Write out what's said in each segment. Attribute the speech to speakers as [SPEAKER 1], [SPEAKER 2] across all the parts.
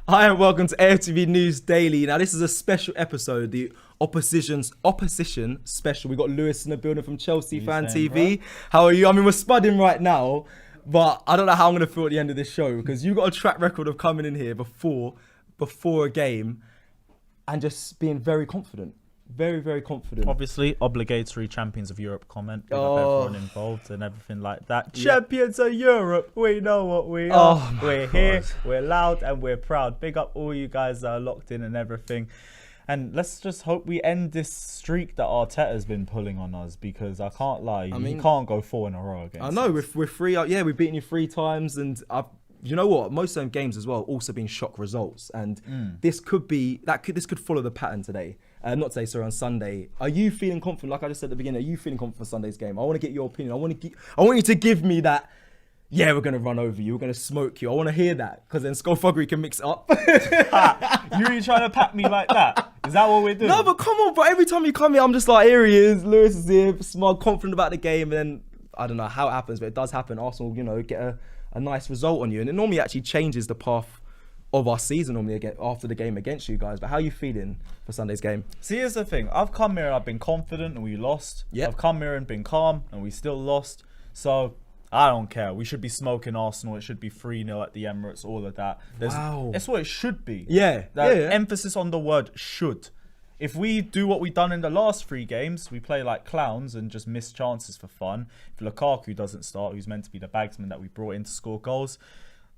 [SPEAKER 1] Hi and welcome to AFTV News Daily. Now this is a special episode, the opposition special. We got Lewis in the building from Chelsea Fan TV. Bro? How are you? I mean, we're spudding right now, but I don't know how I'm going to feel at the end of this show because you got a track record of coming in here before a game and just being very confident. Very, very confident.
[SPEAKER 2] Obviously, obligatory Champions of Europe comment. Big up everyone involved and everything like that. Yeah. Champions of Europe, we know what we are. We're here, we're loud and we're proud. Big up all you guys that are locked in and everything. And let's just hope we end this streak that Arteta's been pulling on us because I can't lie, you can't go 4 in a row against us.
[SPEAKER 1] I know, we're 3 out. Yeah, we've beaten you 3 times and you know what? Most of them games as well also been shock results, and this could follow the pattern today. Not today, sorry, on Sunday. Are you feeling confident? Like I just said at the beginning, are you feeling confident for Sunday's game? I want to get your opinion. I want you to give me that. Yeah, we're gonna run over you. We're gonna smoke you. I want to hear that because then Skullduggery can mix it up.
[SPEAKER 2] You really trying to pat me like that? Is that what we're doing?
[SPEAKER 1] No, but come on, bro. Every time you come here, I'm just like, here he is. Lewis is here, smug, confident about the game, and then I don't know how it happens, but it does happen. Arsenal, get a nice result on you, and it normally actually changes the path of our season normally again after the game against you guys. But how are you feeling for Sunday's game?
[SPEAKER 2] See, here's the thing. I've come here and I've been confident and we lost. Yep. I've come here and been calm and we still lost. So I don't care. We should be smoking Arsenal. It should be 3-0 at the Emirates, all of that.
[SPEAKER 1] Wow.
[SPEAKER 2] That's what it should be.
[SPEAKER 1] Yeah.
[SPEAKER 2] Emphasis on the word should. If we do what we've done in the last 3 games, we play like clowns and just miss chances for fun. If Lukaku doesn't start, who's meant to be the bagsman that we brought in to score goals,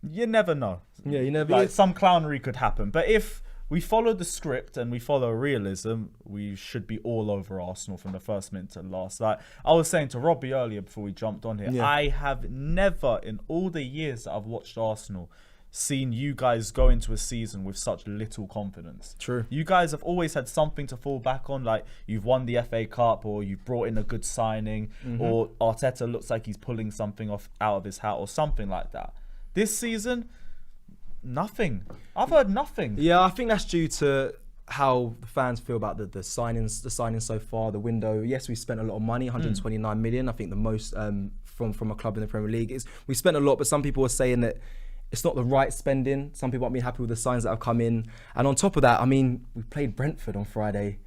[SPEAKER 2] you never know.
[SPEAKER 1] Yeah, you never.
[SPEAKER 2] Like, some clownery could happen. But if we follow the script and we follow realism, we should be all over Arsenal from the first minute to the last. Like I was saying to Robbie earlier before we jumped on here, I have never in all the years that I've watched Arsenal seen you guys go into a season with such little confidence.
[SPEAKER 1] True.
[SPEAKER 2] You guys have always had something to fall back on, like you've won the FA Cup or you've brought in a good signing or Arteta looks like he's pulling something out of his hat or something like that. This season, nothing. I've heard nothing.
[SPEAKER 1] Yeah, I think that's due to how the fans feel about the signings so far, the window. Yes, we spent a lot of money, 129 million. I think the most from a club in the Premier League. We spent a lot, but some people are saying that it's not the right spending. Some people aren't being happy with the signs that have come in. And on top of that, I mean, we played Brentford on Friday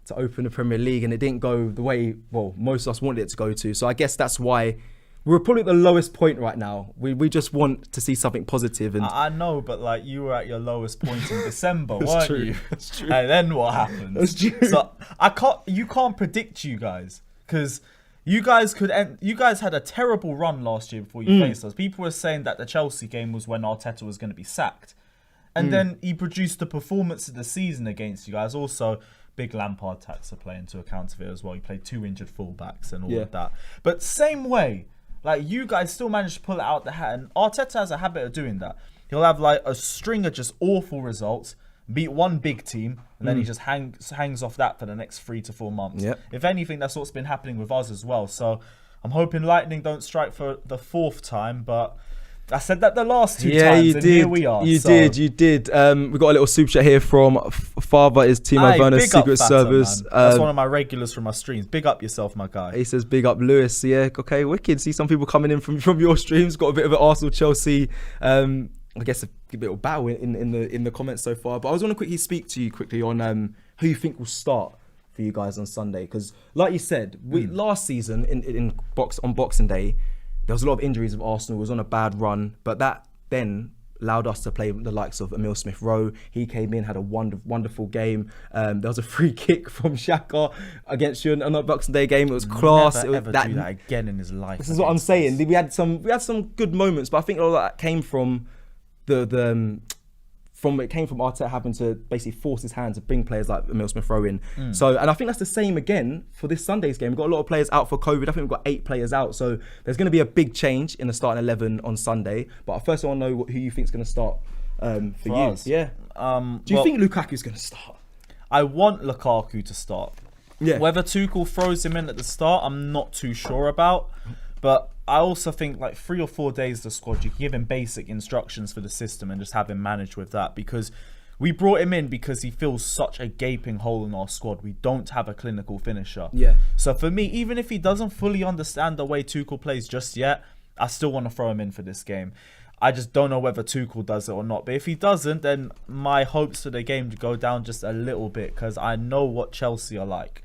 [SPEAKER 1] to open the Premier League and it didn't go the way, most of us wanted it to go to. So I guess that's why we're probably at the lowest point right now. We just want to see something positive. And
[SPEAKER 2] I know, but like you were at your lowest point in December, weren't
[SPEAKER 1] true.
[SPEAKER 2] you?
[SPEAKER 1] That's true.
[SPEAKER 2] And then what happened?
[SPEAKER 1] That's true.
[SPEAKER 2] So you can't predict you guys because you guys had a terrible run last year before you faced us. People were saying that the Chelsea game was when Arteta was going to be sacked. And then he produced the performance of the season against you guys. Also, big Lampard tax to play into account of it as well. He played 2 injured fullbacks and all of that. But same way, like you guys still managed to pull it out the hat. And Arteta has a habit of doing that. He'll have like a string of just awful results, beat one big team, and then he just hangs off that for the next 3 to 4 months.
[SPEAKER 1] Yep.
[SPEAKER 2] If anything, that's what's been happening with us as well. So I'm hoping lightning don't strike for the 4th time, but I said that the last 2 times, and here we are.
[SPEAKER 1] You did. We got a little super chat here from Father is Timo Werner's Secret Service.
[SPEAKER 2] That's one of my regulars from my streams. Big up yourself, my guy.
[SPEAKER 1] He says, big up Lewis. Yeah, okay, wicked. See some people coming in from your streams. Got a bit of an Arsenal-Chelsea, I guess a bit of battle in the comments so far. But I was going to quickly speak to you quickly on who you think will start for you guys on Sunday. Because like you said, last season on Boxing Day, there was a lot of injuries with Arsenal. It was on a bad run, but that then allowed us to play the likes of Emile Smith-Rowe. He came in, had a wonderful game. There was a free kick from Xhaka against you in a Boxing Day game. It was class.
[SPEAKER 2] Never ever do that again in his life.
[SPEAKER 1] This is what I'm saying. We had some good moments, but I think a lot of that came from it came from Arteta having to basically force his hand to bring players like Emile Smith-Rowe in. So, and I think that's the same again for this Sunday's game. We've got a lot of players out for COVID. I think we've got 8 players out. So there's going to be a big change in the starting 11 on Sunday. But first I want to know who you think is going to start for you.
[SPEAKER 2] Us.
[SPEAKER 1] Yeah. Do you think Lukaku's going to start?
[SPEAKER 2] I want Lukaku to start.
[SPEAKER 1] Yeah.
[SPEAKER 2] Whether Tuchel throws him in at the start, I'm not too sure about. But I also think like 3 or 4 days the squad, you can give him basic instructions for the system and just have him manage with that, because we brought him in because he fills such a gaping hole in our squad. We don't have a clinical finisher.
[SPEAKER 1] Yeah.
[SPEAKER 2] So for me, even if he doesn't fully understand the way Tuchel plays just yet, I still want to throw him in for this game. I just don't know whether Tuchel does it or not. But if he doesn't, then my hopes for the game to go down just a little bit, because I know what Chelsea are like.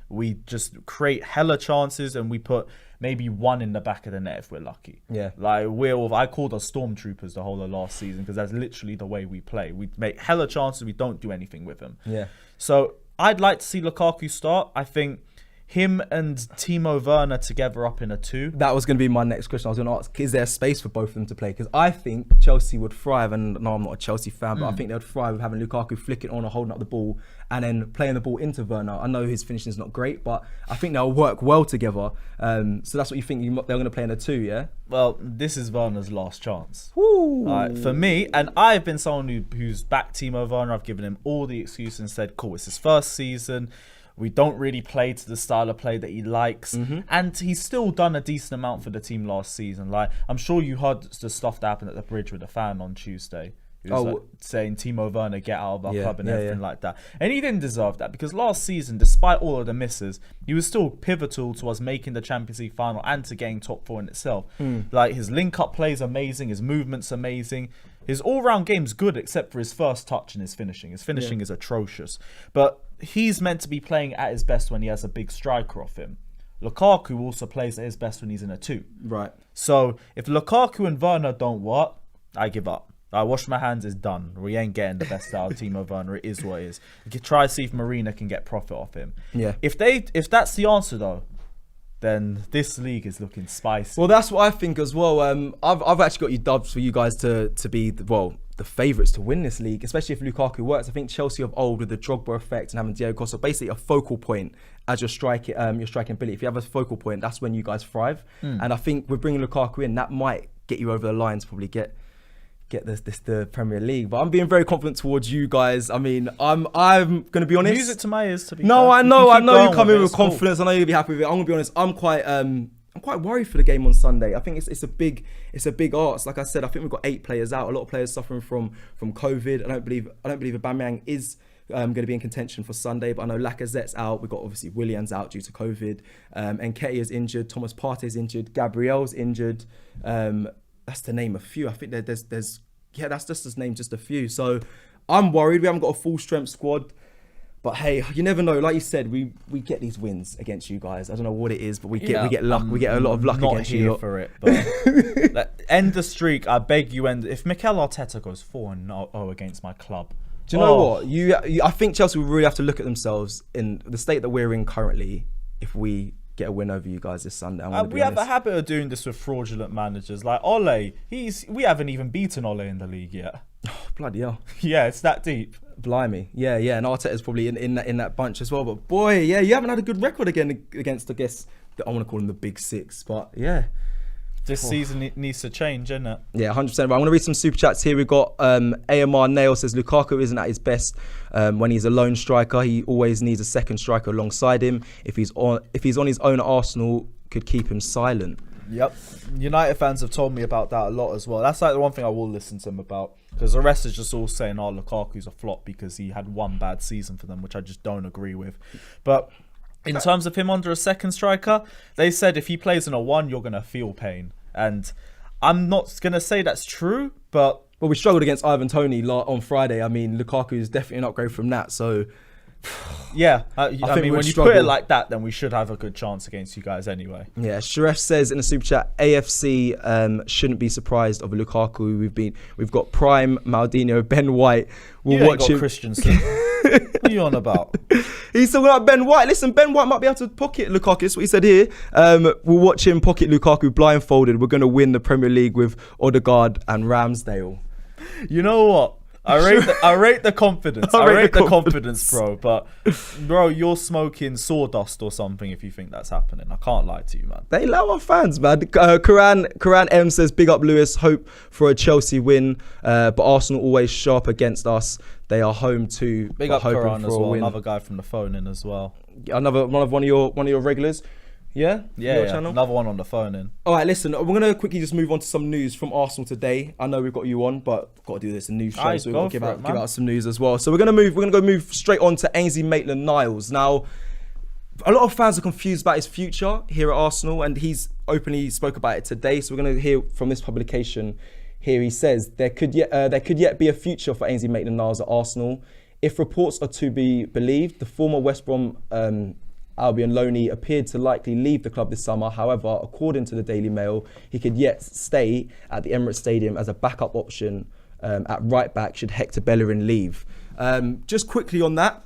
[SPEAKER 2] We just create hella chances and we put maybe one in the back of the net if we're lucky.
[SPEAKER 1] Yeah.
[SPEAKER 2] Like, I called us stormtroopers the whole of last season, because that's literally the way we play. We make hella chances, we don't do anything with them.
[SPEAKER 1] Yeah.
[SPEAKER 2] So I'd like to see Lukaku start. I think him and Timo Werner together up in a 2.
[SPEAKER 1] That was going to be my next question. I was going to ask, is there space for both of them to play? Because I think Chelsea would thrive, and no, I'm not a Chelsea fan, but I think they would thrive with having Lukaku flicking on or holding up the ball and then playing the ball into Werner. I know his finishing is not great, but I think they'll work well together. So that's what you think they're going to play in a 2, yeah?
[SPEAKER 2] Well, this is Werner's last chance.
[SPEAKER 1] Woo.
[SPEAKER 2] For me, and I've been someone who's backed Timo Werner. I've given him all the excuses and said, cool, it's his first season. We don't really play to the style of play that he likes. And he's still done a decent amount for the team last season. Like, I'm sure you heard the stuff that happened at the bridge with the fan on Tuesday. He was like saying, Timo Werner, get out of our club and everything like that. And he didn't deserve that, because last season, despite all of the misses, he was still pivotal to us making the Champions League final and to getting top 4 in itself. Like, his link-up play is amazing. His movement's amazing. His all-round game's good, except for his first touch and his finishing. His finishing is atrocious. But he's meant to be playing at his best when he has a big striker off him. Lukaku also plays at his best when he's in a 2.
[SPEAKER 1] Right.
[SPEAKER 2] So if Lukaku and Werner don't work, I give up. I wash my hands, it's done. We ain't getting the best out of Timo Werner. It is what it is. We can try to see if Marina can get profit off him.
[SPEAKER 1] Yeah.
[SPEAKER 2] If that's the answer though, then this league is looking spicy.
[SPEAKER 1] Well, that's what I think as well. I've actually got you dubs for you guys to be the favourites to win this league, especially if Lukaku works. I think Chelsea of old, with the Drogba effect and having Diego Costa, basically a focal point as your striking ability. If you have a focal point, that's when you guys thrive. And I think with bringing Lukaku in, that might get you over the line to probably get the Premier League. But I'm being very confident towards you guys. I mean, I'm going to be honest.
[SPEAKER 2] Music to my ears, to be
[SPEAKER 1] No,
[SPEAKER 2] fair.
[SPEAKER 1] I know you come in with
[SPEAKER 2] Cool.
[SPEAKER 1] confidence. I know you'll be happy with it. I'm going to be honest. I'm quite worried for the game on Sunday. I think it's a big ask. Like I said, I think we've got 8 players out. A lot of players suffering from COVID. I don't believe Aubameyang is going to be in contention for Sunday, but I know Lacazette's out. We've got obviously Willian's out due to COVID. Nketiah's injured. Thomas Partey's injured. Gabriel's injured. That's to name a few. I think that's just to name just a few. So I'm worried. We haven't got a full strength squad. But hey, you never know. Like you said, we get these wins against you guys. I don't know what it is, but we get luck. We get a lot of luck against you.
[SPEAKER 2] Not here for it. But end the streak. I beg you. End. If Mikel Arteta goes 4-0 against my club,
[SPEAKER 1] do you know what? I think Chelsea will really have to look at themselves in the state that we're in currently. If we get a win over you guys this Sunday,
[SPEAKER 2] we have a habit of doing this with fraudulent managers. Like Ole, we haven't even beaten Ole in the league yet.
[SPEAKER 1] Oh, bloody hell.
[SPEAKER 2] Yeah, it's that deep.
[SPEAKER 1] Blimey. Yeah, and Arteta's probably in that bunch as well. But boy, yeah, you haven't had a good record again against, I guess, I want to call them the Big Six. But yeah.
[SPEAKER 2] This season needs to change, isn't it?
[SPEAKER 1] Yeah, 100%. Right, I'm going to read some super chats here. We've got AMR Nail says Lukaku isn't at his best when he's a lone striker. He always needs a second striker alongside him. If he's on his own, Arsenal could keep him silent.
[SPEAKER 2] Yep. United fans have told me about that a lot as well. That's like the one thing I will listen to them about. Because the rest is just all saying, Lukaku's a flop because he had one bad season for them, which I just don't agree with. But in terms of him under a second striker, they said if he plays in a 1, you're going to feel pain. And I'm not going to say that's true, but...
[SPEAKER 1] Well, we struggled against Ivan Toney on Friday. I mean, Lukaku is definitely an upgrade from that, so...
[SPEAKER 2] Yeah, I mean, when you put it like that, then we should have a good chance against you guys anyway.
[SPEAKER 1] Yeah, Shref says in the super chat, AFC shouldn't be surprised of Lukaku. We've got Prime, Maldini, Ben White.
[SPEAKER 2] We'll watch him. Christensen. What are you on about?
[SPEAKER 1] He's talking about Ben White. Listen, Ben White might be able to pocket Lukaku. That's what he said here. We'll watch him pocket Lukaku blindfolded. We're going to win the Premier League with Odegaard and Ramsdale.
[SPEAKER 2] You know what? I rate the confidence. I rate the confidence, bro. But, bro, you're smoking sawdust or something if you think that's happening. I can't lie to you, man.
[SPEAKER 1] They love our fans, man. Karan M says, big up Lewis. Hope for a Chelsea win. But Arsenal always sharp against us. They are home too.
[SPEAKER 2] Big up Karan as well. Another guy from the phone in as well.
[SPEAKER 1] Another one of your regulars. Yeah?
[SPEAKER 2] Yeah. Another one on the phone in.
[SPEAKER 1] All right, listen, we're going to quickly just move on to some news from Arsenal today. I know we've got you on, but we've got to do this in news show, so we've got to give out some news as well. So we're going to move straight on to Ainsley Maitland-Niles. Now, a lot of fans are confused about his future here at Arsenal, and he's openly spoke about it today. So we're going to hear from this publication here he says there could yet be a future for Ainsley Maitland-Niles at Arsenal. If reports are to be believed, the former West Brom Albion loanee appeared to likely leave the club this summer. However, according to the Daily Mail, he could yet stay at the Emirates Stadium as a backup option at right back should Hector Bellerin leave. Just quickly on that,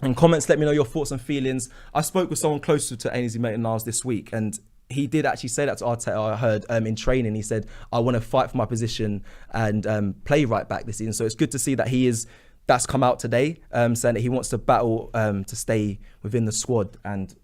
[SPEAKER 1] in comments, let me know your thoughts and feelings. I spoke with someone closer to Ainsley Maitland-Niles this week, and he did actually say that to Arteta. I heard in training, he said, I want to fight for my position and play right back this season. So it's good to see that that's come out today, saying that he wants to battle to stay within the squad and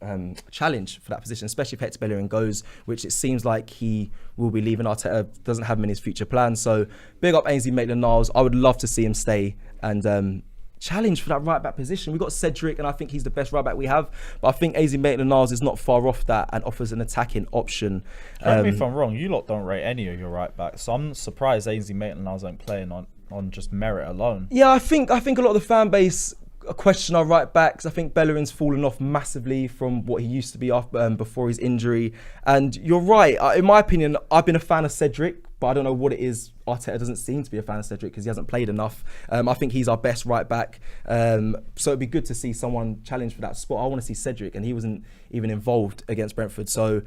[SPEAKER 1] challenge for that position, especially if Hector Bellerin goes, which it seems like he will be leaving. Arteta doesn't have him in his future plans. So big up Ainsley Maitland-Niles. I would love to see him stay and challenge for that right back position. We've got Cedric, and I think he's the best right back we have, but I think Ainsley Maitland-Niles is not far off that and offers an attacking option.
[SPEAKER 2] Correct me if I'm wrong, you lot don't rate any of your right backs, so I'm surprised Ainsley Maitland-Niles ain't playing on just merit alone.
[SPEAKER 1] Yeah, I think a lot of the fan base question our right backs. I think Bellerin's fallen off massively from what he used to be before his injury. And you're right. In my opinion, I've been a fan of Cedric, but I don't know what it is. Arteta doesn't seem to be a fan of Cedric because he hasn't played enough. I think he's our best right back. So it'd be good to see someone challenge for that spot. I want to see Cedric, and he wasn't even involved against Brentford. So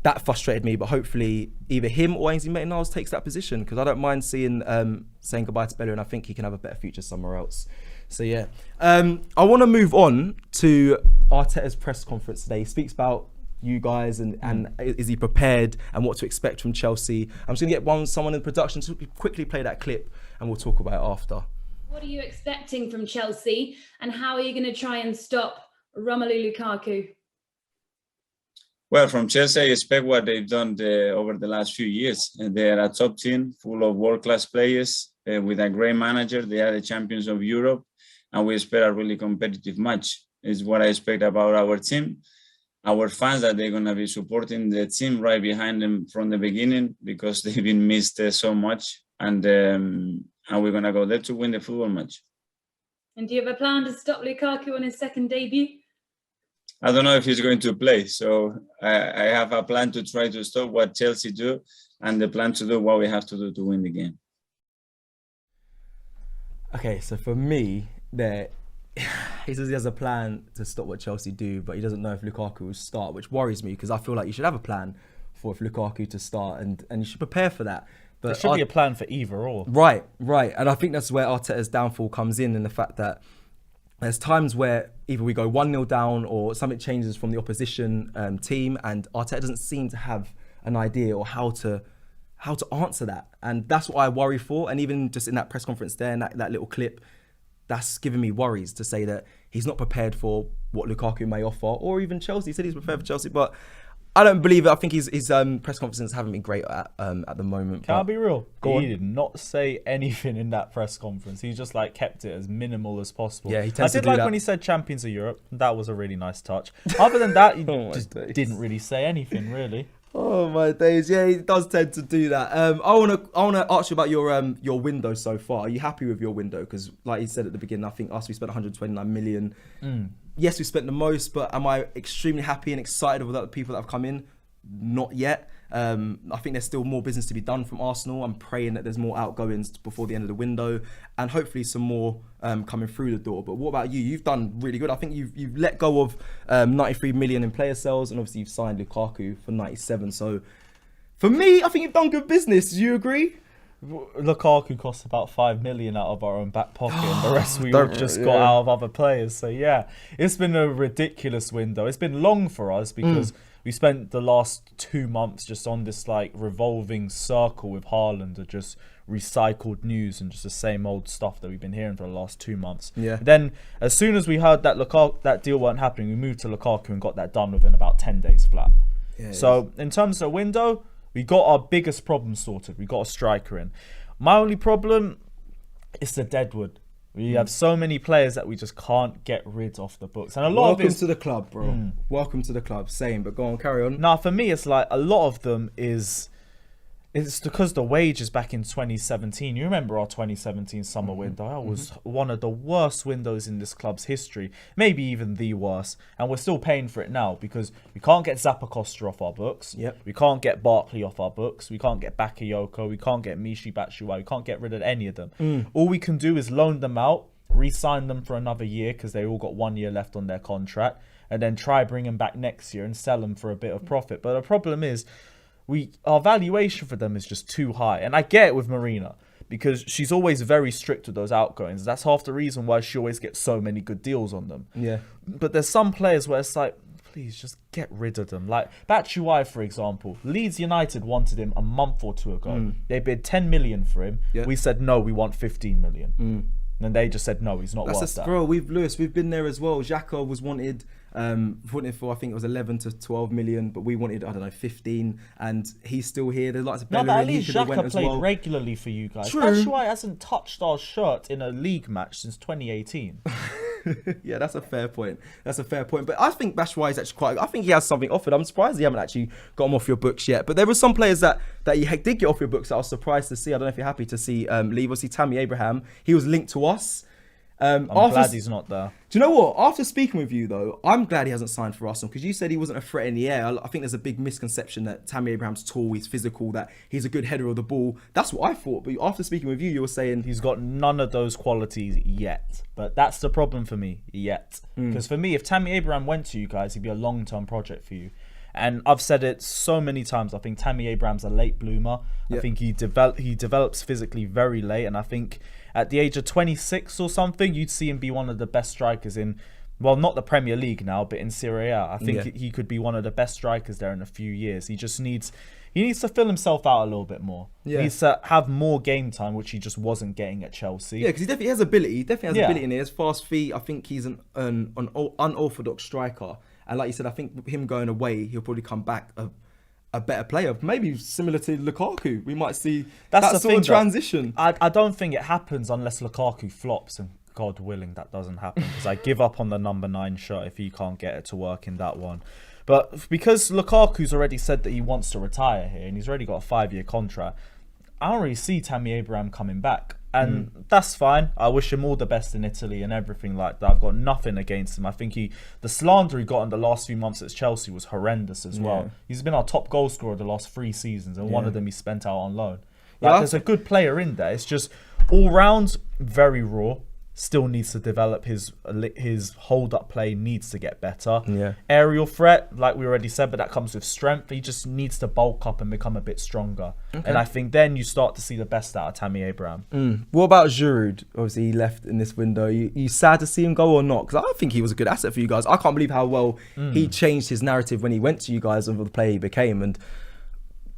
[SPEAKER 1] that frustrated me, but hopefully either him or Ainsley Maitland-Niles takes that position, because I don't mind saying goodbye to Bellerin. I think he can have a better future somewhere else. So yeah, I want to move on to Arteta's press conference today. He speaks about you guys and is he prepared and what to expect from Chelsea. I'm just going to get someone in production to quickly play that clip, and we'll talk about it after.
[SPEAKER 3] What are you expecting from Chelsea, and how are you going to try and stop Romelu Lukaku?
[SPEAKER 4] Well, from Chelsea, I expect what they've done over the last few years. They're a top team full of world-class players with a great manager. They are the champions of Europe, and we expect a really competitive match. Is what I expect about our team. Our fans, that they're going to be supporting the team right behind them from the beginning, because they've been missed so much. And we're going to go there to win the football match.
[SPEAKER 3] And do you have a plan to stop Lukaku on his second debut?
[SPEAKER 4] I don't know if he's going to play. So I have a plan to try to stop what Chelsea do, and the plan to do what we have to do to win the game.
[SPEAKER 1] Okay, so for me, he says he has a plan to stop what Chelsea do, but he doesn't know if Lukaku will start, which worries me, because I feel like you should have a plan for if Lukaku to start, and you should prepare for that. But
[SPEAKER 2] there should be a plan for either or.
[SPEAKER 1] Right. And I think that's where Arteta's downfall comes in the fact that there's times where either we go 1-0 down or something changes from the opposition team, and Arteta doesn't seem to have an idea or how to answer that. And that's what I worry for. And even just in that press conference there, and that little clip, that's giving me worries to say that he's not prepared for what Lukaku may offer, or even Chelsea. He said he's prepared for Chelsea, but I don't believe it. I think his press conferences haven't been great at the moment.
[SPEAKER 2] Can I be real?
[SPEAKER 1] He
[SPEAKER 2] did not say anything in that press conference. He just kept it as minimal as possible.
[SPEAKER 1] Yeah, he tends
[SPEAKER 2] I
[SPEAKER 1] to
[SPEAKER 2] did
[SPEAKER 1] do
[SPEAKER 2] like
[SPEAKER 1] that.
[SPEAKER 2] when he said champions of Europe. That was a really nice touch. Other than that, he just didn't really say anything, really.
[SPEAKER 1] Oh my days! Yeah, he does tend to do that. I wanna ask you about your window so far. Are you happy with your window? Because like you said at the beginning, I think us, we spent 129 million. Yes, we spent the most, but am I extremely happy and excited with the people that have come in? Not yet. I think there's still more business to be done from Arsenal. I'm praying that there's more outgoings before the end of the window, and hopefully some more coming through the door. But what about you? You've done really good. I think you've let go of 93 million in player sales, and obviously you've signed Lukaku for 97. So for me, I think you've done good business. Do you agree?
[SPEAKER 2] Lukaku cost about 5 million out of our own back pocket, and the rest we all just got out of other players. So yeah, it's been a ridiculous window. It's been long for us because we spent the last 2 months just on this revolving circle with Haaland of just recycled news and just the same old stuff that we've been hearing for the last 2 months.
[SPEAKER 1] Yeah.
[SPEAKER 2] Then as soon as we heard that that deal weren't happening, we moved to Lukaku and got that done within about 10 days flat.
[SPEAKER 1] Yeah,
[SPEAKER 2] so in terms of window, we got our biggest problem sorted. We got a striker in. My only problem is the deadwood. We have so many players that we just can't get rid of the books. And a lot
[SPEAKER 1] Welcome
[SPEAKER 2] of
[SPEAKER 1] to the club, bro. Welcome to the club. Same, but go on, carry on.
[SPEAKER 2] Nah, for me, it's a lot of them is It's because the wages back in 2017. You remember our 2017 summer window? That was one of the worst windows in this club's history, maybe even the worst. And we're still paying for it now because we can't get Zappacosta off our books.
[SPEAKER 1] Yep.
[SPEAKER 2] We can't get Barkley off our books. We can't get Bakayoko. We can't get Mishi Batshuayi. We can't get rid of any of them. All we can do is loan them out, re-sign them for another year because they all got 1 year left on their contract, and then try bring them back next year and sell them for a bit of profit. But the problem is, our valuation for them is just too high. And I get it with Marina because she's always very strict with those outgoings. That's half the reason why she always gets so many good deals on them.
[SPEAKER 1] Yeah.
[SPEAKER 2] But there's some players where it's like, please just get rid of them. Like Batshuayi, for example. Leeds United wanted him a month or two ago. They bid 10 million for him.
[SPEAKER 1] Yeah.
[SPEAKER 2] We said, no, we want 15 million. And they just said, no, he's not worth that.
[SPEAKER 1] Bro, we've been there as well. Xhaka was wanted for, I think it was 11 to 12 million, but we wanted, I don't know, 15, and he's still here. There's lots of
[SPEAKER 2] No,
[SPEAKER 1] Bellerin.
[SPEAKER 2] but at least Xhaka played regularly for you guys. Batshuayi hasn't touched our shirt in a league match since 2018.
[SPEAKER 1] Yeah, that's a fair point. But I think Batshuayi is actually I think he has something offered. I'm surprised you haven't actually got him off your books yet. But there were some players that you did get off your books that I was surprised to see. I don't know if you're happy to see leave. Obviously, Tammy Abraham, he was linked to us.
[SPEAKER 2] I'm glad he's not there.
[SPEAKER 1] Do you know what? After speaking with you, though, I'm glad he hasn't signed for Arsenal because you said he wasn't a threat in the air. I think there's a big misconception that Tammy Abraham's tall, he's physical, that he's a good header of the ball. That's what I thought. But after speaking with you, you were saying
[SPEAKER 2] he's got none of those qualities yet. But that's the problem for me, yet. Because for me, if Tammy Abraham went to you guys, he'd be a long-term project for you. And I've said it so many times. I think Tammy Abraham's a late bloomer.
[SPEAKER 1] Yep.
[SPEAKER 2] I think he develops physically very late. And I think at the age of 26 or something, you'd see him be one of the best strikers in, well, not the Premier League now, but in Serie A. I think he could be one of the best strikers there in a few years. He just needs to fill himself out a little bit more.
[SPEAKER 1] Yeah.
[SPEAKER 2] He needs to have more game time, which he just wasn't getting at Chelsea.
[SPEAKER 1] yeah, because he definitely has ability. He definitely has ability in there. He has fast feet. I think he's an unorthodox striker. And like you said, I think with him going away, he'll probably come back a better player. Maybe similar to Lukaku. We might see that sort of transition.
[SPEAKER 2] I don't think it happens unless Lukaku flops, and God willing that doesn't happen, because I give up on the number 9 shot if he can't get it to work in that one. But because Lukaku's already said that he wants to retire here and he's already got a 5-year contract, I don't really see Tammy Abraham coming back. And that's fine. I wish him all the best in Italy and everything like that. I've got nothing against him. I think the slander he got in the last few months at Chelsea was horrendous as well. He's been our top goal scorer the last 3 seasons, and one of them he spent out on loan. There's a good player in there. It's just all round very raw. Still needs to develop his hold-up play, needs to get better.
[SPEAKER 1] Yeah.
[SPEAKER 2] Aerial threat, like we already said, but that comes with strength. He just needs to bulk up and become a bit stronger. Okay. And I think then you start to see the best out of Tammy Abraham.
[SPEAKER 1] What about Giroud? Obviously, he left in this window. You sad to see him go or not? Because I think he was a good asset for you guys. I can't believe how well he changed his narrative when he went to you guys and the player he became. And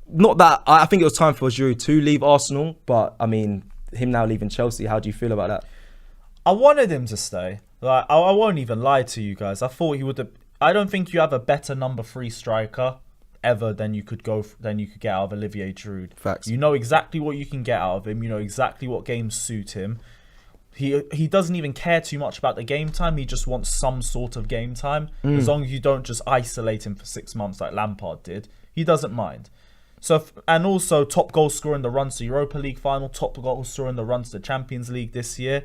[SPEAKER 1] not that I think it was time for Giroud to leave Arsenal, but I mean, him now leaving Chelsea, how do you feel about that?
[SPEAKER 2] I wanted him to stay. Like I won't even lie to you guys. I thought he would have. I don't think you have a better number 3 striker ever than you could get out of Olivier Giroud.
[SPEAKER 1] Facts.
[SPEAKER 2] You know exactly what you can get out of him. You know exactly what games suit him. He doesn't even care too much about the game time. He just wants some sort of game time. As long as you don't just isolate him for 6 months like Lampard did, he doesn't mind. So and also top goal scorer in the run to Europa League final, top goal scorer in the run to the Champions League this year.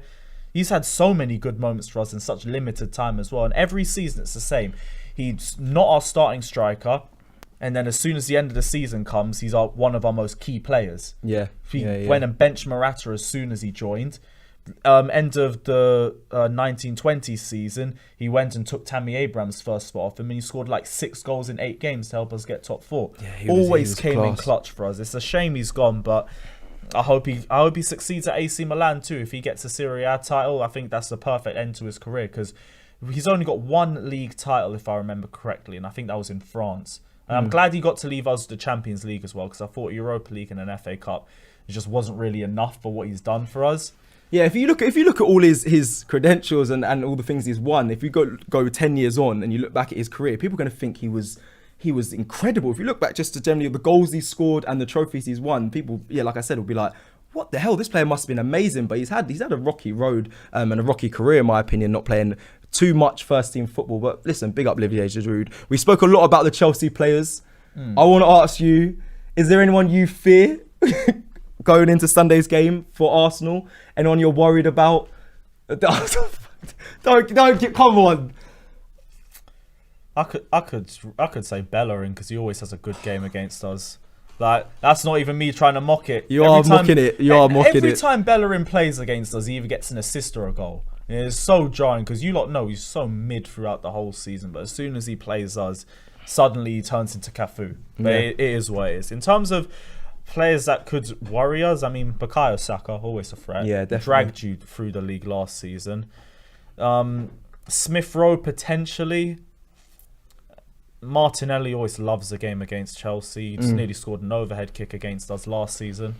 [SPEAKER 2] He's had so many good moments for us in such limited time as well. And every season it's the same. He's not our starting striker. And then as soon as the end of the season comes, he's one of our most key players.
[SPEAKER 1] Yeah.
[SPEAKER 2] He went and benched Morata as soon as he joined. End of the 1920 season, he went and took Tammy Abraham's first spot off him, and he scored like 6 goals in 8 games to help us get top 4. Yeah, he always came in clutch for us. It's a shame he's gone, but I hope he succeeds at AC Milan too. If he gets a Serie A title, I think that's the perfect end to his career, because he's only got 1 league title, if I remember correctly, and I think that was in France. And I'm glad he got to leave us the Champions League as well, because I thought Europa League and an FA Cup, it just wasn't really enough for what he's done for us.
[SPEAKER 1] Yeah, if you look at all his credentials and all the things he's won, if you go 10 years on and you look back at his career, people are going to think he was incredible. If you look back just to generally the goals he scored and the trophies he's won, people, like I said, will be like, what the hell? This player must have been amazing. But he's had a rocky road and a rocky career, in my opinion, not playing too much first team football. But listen, big up Olivier Giroud. We spoke a lot about the Chelsea players. I want to ask you, Is there anyone you fear going into Sunday's game for Arsenal? Anyone you're worried about? Don't come on.
[SPEAKER 2] I could say Bellerin because he always has a good game against us. Like, that's not even me trying to mock it.
[SPEAKER 1] You are mocking it.
[SPEAKER 2] Every time Bellerin plays against us, he either gets an assist or a goal. It's so jarring because you lot know he's so mid throughout the whole season, but as soon as he plays us, suddenly he turns into Cafu. But it is what it is. In terms of players that could worry us, I mean, Bukayo Saka, always a threat.
[SPEAKER 1] Yeah, definitely.
[SPEAKER 2] Dragged you through the league last season. Smith Rowe, potentially. Martinelli always loves the game against Chelsea. He just nearly scored an overhead kick against us last season.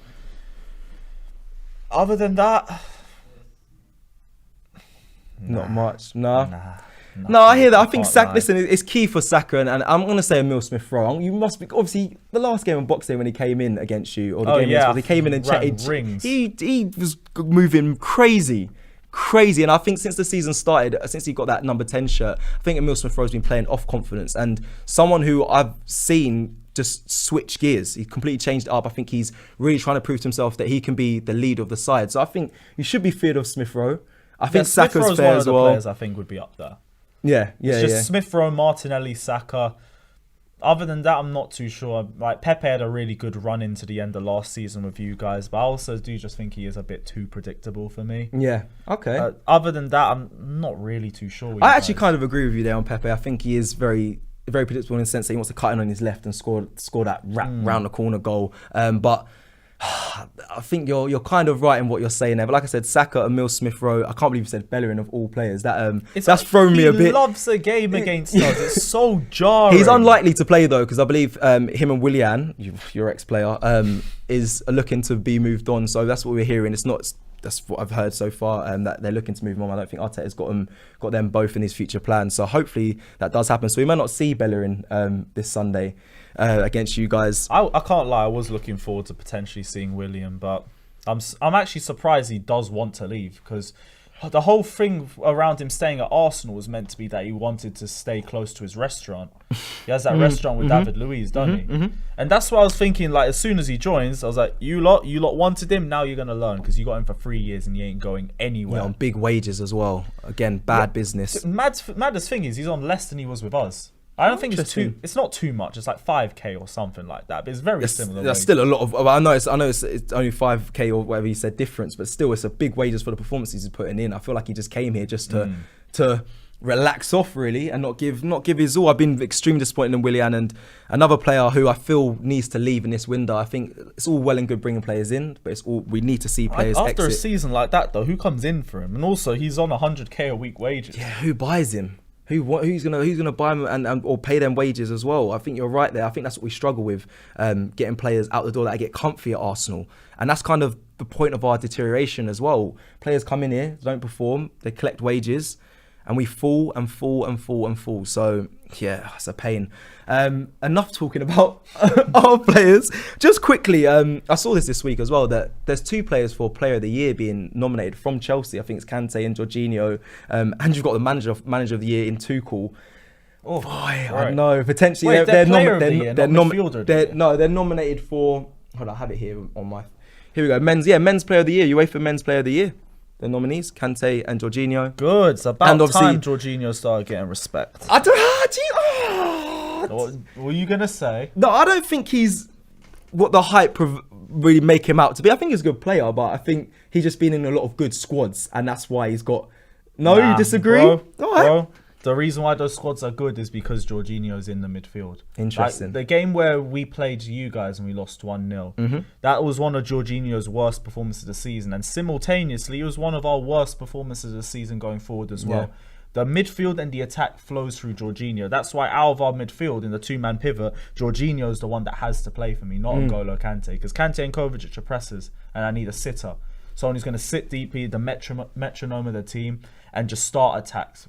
[SPEAKER 2] Other than that...
[SPEAKER 1] Not much. No, I hear that. I think Saka. Listen, it's key for Saka, and I'm gonna say Emil Smith Rowe. You must be obviously the last game on Boxing when he came in against you, or the game against, he came in and he was moving crazy, and I think since the season started, since he got that number 10 shirt, I think Emil Smith Rowe's been playing off confidence, and someone who I've seen just switch gears. He completely changed it up. I think he's really trying to prove to himself that he can be the leader of the side. So I think you should be feared of Smith Rowe. I think Saka's fair as well.
[SPEAKER 2] One of the players I think would be up there.
[SPEAKER 1] It's
[SPEAKER 2] just Smith Rowe, Martinelli, Saka. Other than that, I'm not too sure. Like, Pepe had a really good run into the end of last season with you guys, but I also do just think he is a bit too predictable for me.
[SPEAKER 1] Yeah, okay.
[SPEAKER 2] Other than that, I'm not really too sure.
[SPEAKER 1] I actually kind of agree with you there on Pepe. I think he is very, very predictable in the sense that he wants to cut in on his left and score that round the corner goal. But I think you're kind of right in what you're saying there. But like I said, Saka, Emil Smith Rowe. I can't believe you said Bellerin of all players. That's thrown me a bit.
[SPEAKER 2] He loves a game against us. It's so jarring.
[SPEAKER 1] He's unlikely to play though, because I believe him and Willian, your ex-player, is looking to be moved on. So that's what we're hearing. That's what I've heard so far, that they're looking to move him on. I don't think Arteta's got them both in his future plans. So hopefully that does happen. So we might not see Bellerin this Sunday against you guys.
[SPEAKER 2] I can't lie. I was looking forward to potentially seeing William, but I'm actually surprised he does want to leave, because the whole thing around him staying at Arsenal was meant to be that he wanted to stay close to his restaurant. He has that restaurant with David Luiz, doesn't he? And that's what I was thinking. Like, as soon as he joins, I was like, you lot wanted him. Now you're gonna learn, because you got him for 3 years and he ain't going anywhere.
[SPEAKER 1] Yeah, on big wages as well. Again, bad business.
[SPEAKER 2] Maddest thing is he's on less than he was with us. I don't think it's not too much. It's like 5k or something like that, but it's very similar.
[SPEAKER 1] That's still a lot of. I know it's only 5k or whatever you said difference, but still it's a big wages for the performances he's putting in. I feel like he just came here just to relax off really and not give his all. I've been extremely disappointed in Willian, and another player who I feel needs to leave in this window. I think it's all well and good bringing players in, but we need to see players
[SPEAKER 2] after
[SPEAKER 1] exit.
[SPEAKER 2] A season like that though. Who comes in for him? And also he's on 100k a week wages.
[SPEAKER 1] Yeah, who buys him? Who's gonna buy them and or pay them wages as well? I think you're right there. I think that's what we struggle with, getting players out the door that get comfy at Arsenal, and that's kind of the point of our deterioration as well. Players come in here, don't perform, they collect wages, and we fall and fall and fall and fall. So yeah, it's a pain. Enough talking about our players. Just quickly, I saw this week as well, that there's 2 players for Player of the Year being nominated from Chelsea. I think it's Kante and Jorginho, and you've got the manager of the year in Tuchel. Oh boy, right. I know. Potentially,
[SPEAKER 2] wait, they're
[SPEAKER 1] nominated for. Hold on, I have it here on my. Here we go. Men's Player of the Year. UEFA Men's Player of the Year. The nominees, Kante and Jorginho.
[SPEAKER 2] Good. It's about time Jorginho started getting respect. What were you gonna say?
[SPEAKER 1] No, I don't think he's what the hype really make him out to be. I think he's a good player, but I think he's just been in a lot of good squads, and that's why he's got. No, you disagree?
[SPEAKER 2] Bro, the reason why those squads are good is because Jorginho's in the midfield.
[SPEAKER 1] Interesting.
[SPEAKER 2] Like, the game where we played you guys and we lost 1-0, that was one of Jorginho's worst performances of the season, and simultaneously it was one of our worst performances of the season going forward as well. The midfield and the attack flows through Jorginho. That's why out of our midfield in the 2-man pivot, Jorginho is the one that has to play for me, not N'Golo Kante. Because Kante and Kovacic are pressers, and I need a sitter. Someone who's going to sit deeply, the metronome of the team, and just start attacks.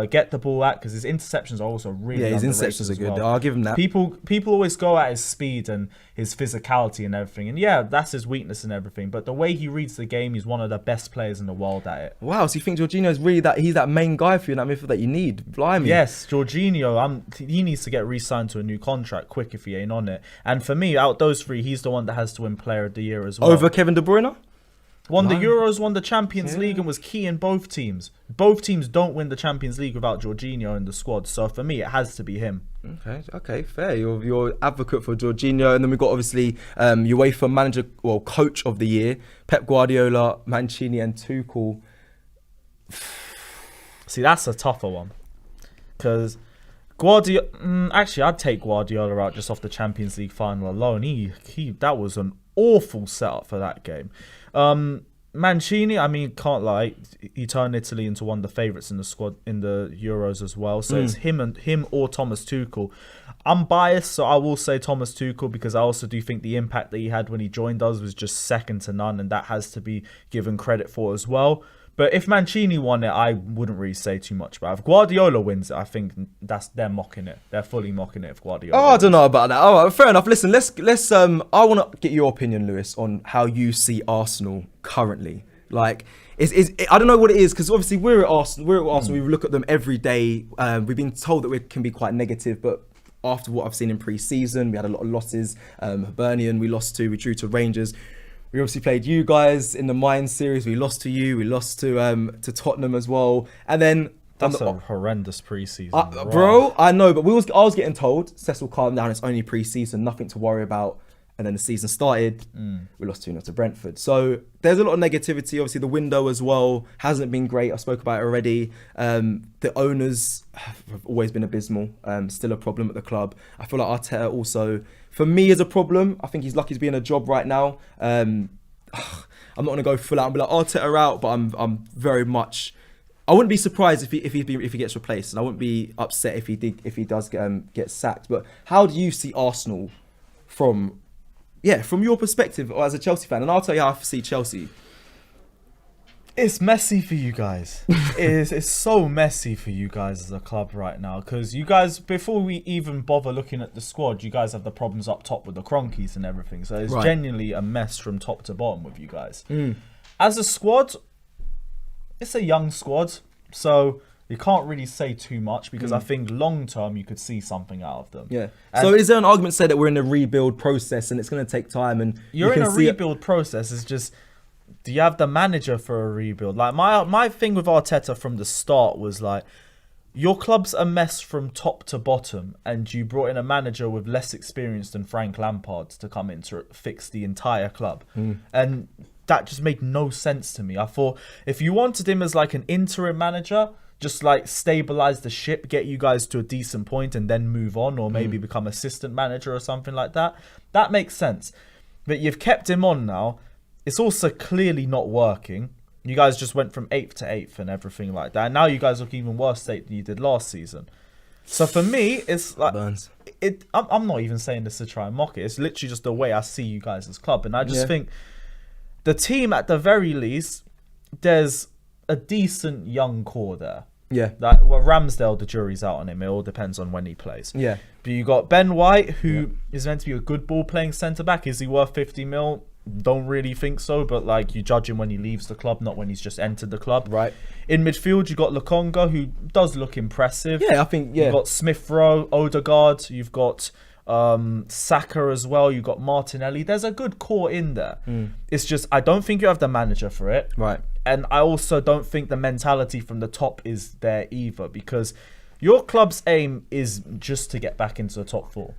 [SPEAKER 2] get the ball at, because his interceptions are also really
[SPEAKER 1] Yeah, his
[SPEAKER 2] underrated
[SPEAKER 1] interceptions are
[SPEAKER 2] as
[SPEAKER 1] good.
[SPEAKER 2] well.
[SPEAKER 1] I'll give him that.
[SPEAKER 2] People always go at his speed and his physicality and everything, and yeah, that's his weakness and everything. But the way he reads the game, he's one of the best players in the world at it.
[SPEAKER 1] Wow, so you think Jorginho's really he's that main guy for you in that midfield that you need? Blimey.
[SPEAKER 2] Yes, Jorginho, he needs to get re-signed to a new contract quick if he ain't on it. And for me, out those three, he's the one that has to win Player of the Year as well.
[SPEAKER 1] Over Kevin De Bruyne?
[SPEAKER 2] Won the Euros, won the Champions League, and was key in both teams. Both teams don't win the Champions League without Jorginho in the squad. So for me, it has to be him.
[SPEAKER 1] Okay, fair. You're advocate for Jorginho, and then we've got obviously UEFA manager, coach of the year, Pep Guardiola, Mancini, and Tuchel.
[SPEAKER 2] See, that's a tougher one, because Guardiola. Actually, I'd take Guardiola out just off the Champions League final alone. That was an awful setup for that game. Mancini, I mean, can't lie, he turned Italy into one of the favourites in the squad in the Euros as well. So it's him or Thomas Tuchel. I'm biased, so I will say Thomas Tuchel, because I also do think the impact that he had when he joined us was just second to none, and that has to be given credit for as well. But if Mancini won it, I wouldn't really say too much. But if Guardiola wins it, I think they're mocking it. They're fully mocking it if Guardiola
[SPEAKER 1] I don't know about that. All right, fair enough. Listen, let's I want to get your opinion, Lewis, on how you see Arsenal currently. Like, I don't know what it is, because obviously we're at Arsenal. We look at them every day. We've been told that we can be quite negative, but after what I've seen in pre-season, we had a lot of losses. Hibernian, we drew to Rangers. We obviously played you guys in the Mine series. We lost to you. We lost to Tottenham as well. And then
[SPEAKER 2] that's a horrendous pre-season,
[SPEAKER 1] bro. I know, but I was getting told, Cecil, calm down. It's only pre-season, nothing to worry about. And then the season started. We lost 2-0 to Brentford. So there's a lot of negativity. Obviously, the window as well hasn't been great. I spoke about it already. The owners have always been abysmal. Still a problem at the club. I feel like Arteta also, for me, is a problem. I think he's lucky to be in a job right now. I'm not going to go full out and be like Arteta out, but I'm very much. I wouldn't be surprised if he gets replaced, and I wouldn't be upset if he does get sacked. But how do you see Arsenal from your perspective or as a Chelsea fan? And I'll tell you how I see Chelsea.
[SPEAKER 2] It's messy for you guys. It's so messy for you guys as a club right now, because you guys, before we even bother looking at the squad, you guys have the problems up top with the Cronkies and everything. So it's genuinely a mess from top to bottom with you guys. As a squad, it's a young squad, so you can't really say too much, because I think long term you could see something out of them. Yeah.
[SPEAKER 1] And so is there an argument to say that we're in a rebuild process and it's going to take time? And
[SPEAKER 2] you're in a rebuild process. It's just, do you have the manager for a rebuild? Like my thing with Arteta from the start was like, your club's a mess from top to bottom, and you brought in a manager with less experience than Frank Lampard to come in to fix the entire club. And that just made no sense to me. I thought if you wanted him as like an interim manager, just like stabilize the ship, get you guys to a decent point and then move on, or maybe become assistant manager or something like that. That makes sense. But you've kept him on now. It's also clearly not working. You guys just went from 8th to 8th and everything like that. And now you guys look even worse state than you did last season. So for me, it's like, I'm not even saying this to try and mock it. It's literally just the way I see you guys as club. And I just think the team, at the very least, there's a decent young core there.
[SPEAKER 1] Yeah.
[SPEAKER 2] Like, well, Ramsdale, the jury's out on him. It all depends on when he plays.
[SPEAKER 1] Yeah.
[SPEAKER 2] But you got Ben White, who is meant to be a good ball playing centre back. Is he worth 50 mil? Don't really think so, but like, you judge him when he leaves the club, not when he's just entered the club.
[SPEAKER 1] Right.
[SPEAKER 2] In midfield, you got Lukaku, who does look impressive.
[SPEAKER 1] Yeah, I think,
[SPEAKER 2] You've got Smith Rowe, Odegaard, you've got Saka as well, you've got Martinelli. There's a good core in there. It's just, I don't think you have the manager for it.
[SPEAKER 1] Right.
[SPEAKER 2] And I also don't think the mentality from the top is there either, because your club's aim is just to get back into the top four.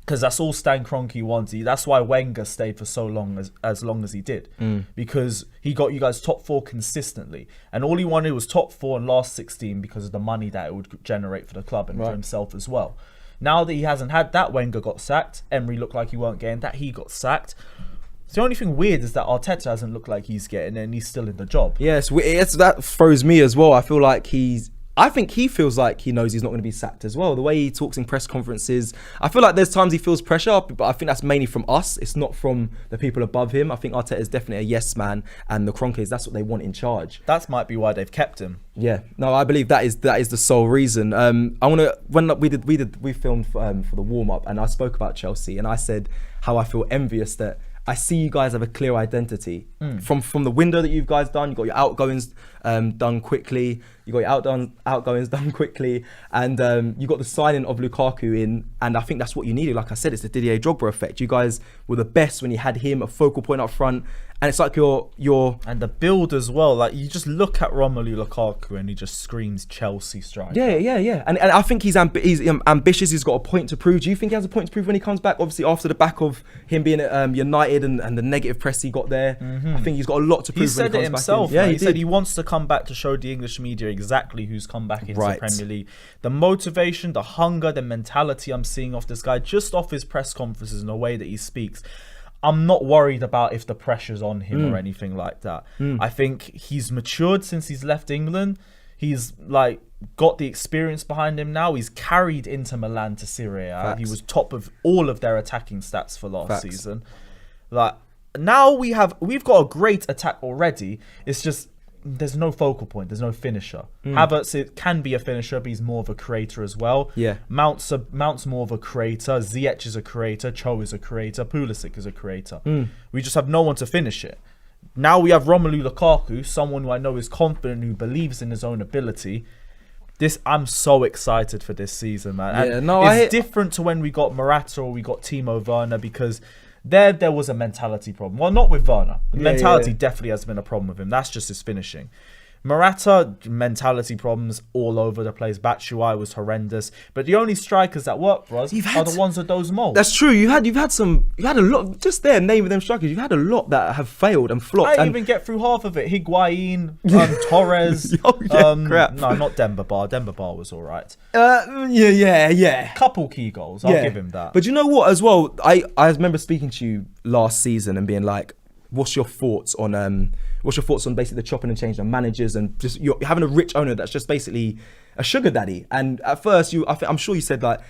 [SPEAKER 2] Because that's all Stan Kroenke wanted. That's why Wenger stayed for so long, as long as he did. Because he got you guys top four consistently. And all he wanted was top four and last 16 because of the money that it would generate for the club and for himself as well. Now that he hasn't had that, Wenger got sacked. Emery looked like he weren't getting that. He got sacked. So the only thing weird is that Arteta hasn't looked like he's getting it, and he's still in the job.
[SPEAKER 1] Yes, that throws me as well. I feel like he's I think he feels like he knows he's not going to be sacked as well. The way he talks in press conferences, I feel like there's times he feels pressure, but I think that's mainly from us. It's not from the people above him. I think Arteta is definitely a yes man, and the Kroenkes, that's what they want in charge.
[SPEAKER 2] That might be why they've kept him.
[SPEAKER 1] Yeah, no, I believe that is the sole reason. I want to when we filmed for the warm up, and I spoke about Chelsea, and I said how I feel envious that I see you guys have a clear identity from the window that you guys done. You got your outgoings done quickly. You got your outgoings done quickly, and you got the signing of Lukaku in. And I think that's what you needed. Like I said, it's the Didier Drogba effect. You guys were the best when you had him, a focal point up front. And it's like your
[SPEAKER 2] and the build as well. Like you just look at Romelu Lukaku and he just screams Chelsea striker.
[SPEAKER 1] Yeah. And I think he's ambitious. He's got a point to prove. Do you think he has a point to prove when he comes back? Obviously, after the back of him being at United and the negative press he got there, I think he's got a lot to prove.
[SPEAKER 2] He said it himself.
[SPEAKER 1] Yeah,
[SPEAKER 2] he said he wants to come back to show the English media exactly who's come back into the Premier League. The motivation, the hunger, the mentality I'm seeing off this guy, just off his press conferences and the way that he speaks. I'm not worried about if the pressure's on him or anything like that. I think he's matured since he's left England. He's like got the experience behind him now. He's carried Inter Milan to Serie A.
[SPEAKER 1] Facts.
[SPEAKER 2] He was top of all of their attacking stats for last season. Like now we've got a great attack already. It's just there's no focal point. There's no finisher. Havertz, it can be a finisher, but he's more of a creator as well.
[SPEAKER 1] Yeah.
[SPEAKER 2] Mount's more of a creator. Ziyech is a creator. Cho is a creator. Pulisic is a creator. We just have no one to finish it. Now we have Romelu Lukaku, someone who I know is confident, who believes in his own ability. I'm so excited for this season, man.
[SPEAKER 1] Yeah,
[SPEAKER 2] it's different to when we got Morata or we got Timo Werner, because there was a mentality problem. Well, not with Werner. The mentality definitely has been a problem with him. That's just his finishing. Morata, mentality problems all over the place. Batshuayi was horrendous. But the only strikers that work for us are the ones with those molds.
[SPEAKER 1] That's true. You had a lot, just there, naming them strikers. You've had a lot that have failed and flopped.
[SPEAKER 2] I didn't even get through half of it. Higuain, Torres.
[SPEAKER 1] Crap.
[SPEAKER 2] No, not Demba Ba. Demba Ba was all right.
[SPEAKER 1] Yeah.
[SPEAKER 2] Couple key goals. I'll give him that.
[SPEAKER 1] But you know what as well? I remember speaking to you last season and being like, what's your thoughts on basically the chopping and changing of managers, and just you're having a rich owner that's just basically a sugar daddy? And at first I'm sure you said like,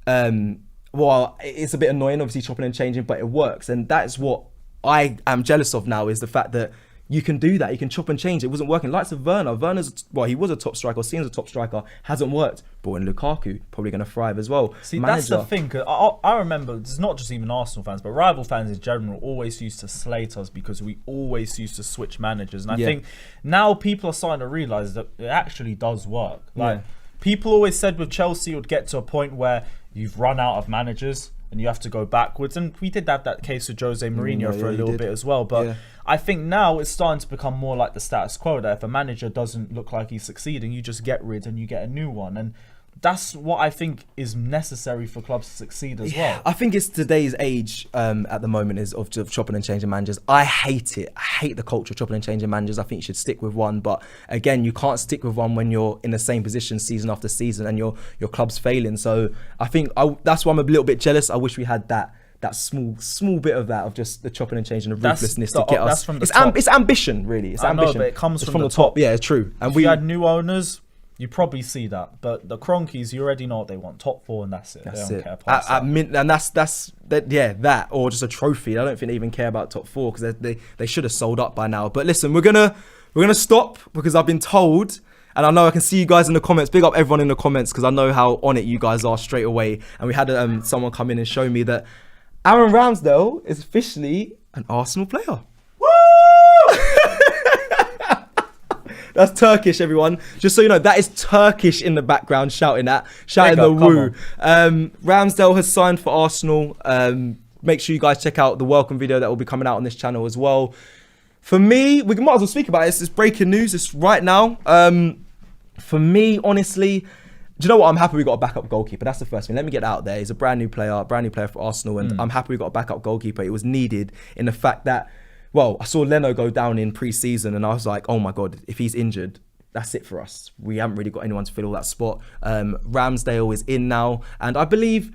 [SPEAKER 1] well, it's a bit annoying obviously chopping and changing, but it works. And that's what I am jealous of now, is the fact that you can do that. You can chop and change. It wasn't working. Likes of Werner. He was a top striker, or seen as a top striker, hasn't worked. But when Lukaku, probably going to thrive as well.
[SPEAKER 2] See, that's the thing. Cause I remember, it's not just even Arsenal fans, but rival fans in general always used to slate us because we always used to switch managers. And I think now people are starting to realise that it actually does work. Like people always said with Chelsea, it would get to a point where you've run out of managers and you have to go backwards. And we did have that case with Jose Mourinho for a little bit as well. But I think now it's starting to become more like the status quo, that if a manager doesn't look like he's succeeding, you just get rid and you get a new one. And that's what I think is necessary for clubs to succeed as well.
[SPEAKER 1] I think it's today's age at the moment is of chopping and changing managers. I hate it. I hate the culture of chopping and changing managers. I think you should stick with one. But again, you can't stick with one when you're in the same position season after season and your club's failing. So I think that's why I'm a little bit jealous. I wish we had that small bit of that, of just the chopping and changing, the ruthlessness to get us.
[SPEAKER 2] That's from the top.
[SPEAKER 1] It's ambition, really. It's ambition.
[SPEAKER 2] But it comes from
[SPEAKER 1] the top. Yeah, it's true. And
[SPEAKER 2] if we had new owners, you probably see that. But the Kroenkes, you already know what they want: top 4, and that's it. They don't care past that.
[SPEAKER 1] And that, or just a trophy. I don't think they even care about top 4, because they should have sold up by now. But listen, we're gonna stop, because I've been told. And I know I can see you guys in the comments. Big up everyone in the comments, because I know how on it you guys are straight away. And we had someone come in and show me that Aaron Ramsdale is officially an Arsenal player. Woo! That's Turkish, everyone. Just so you know, that is Turkish in the background shouting the woo. Ramsdale has signed for Arsenal. Make sure you guys check out the welcome video that will be coming out on this channel as well. For me, we might as well speak about it. It's breaking news. It's right now. For me, honestly, do you know what? I'm happy we got a backup goalkeeper. That's the first thing. Let me get that out there. He's a brand new player for Arsenal, and I'm happy we got a backup goalkeeper. It was needed in the fact that, well, I saw Leno go down in pre-season, and I was like, oh my God, if he's injured, that's it for us. We haven't really got anyone to fill that spot. Ramsdale is in now, and I believe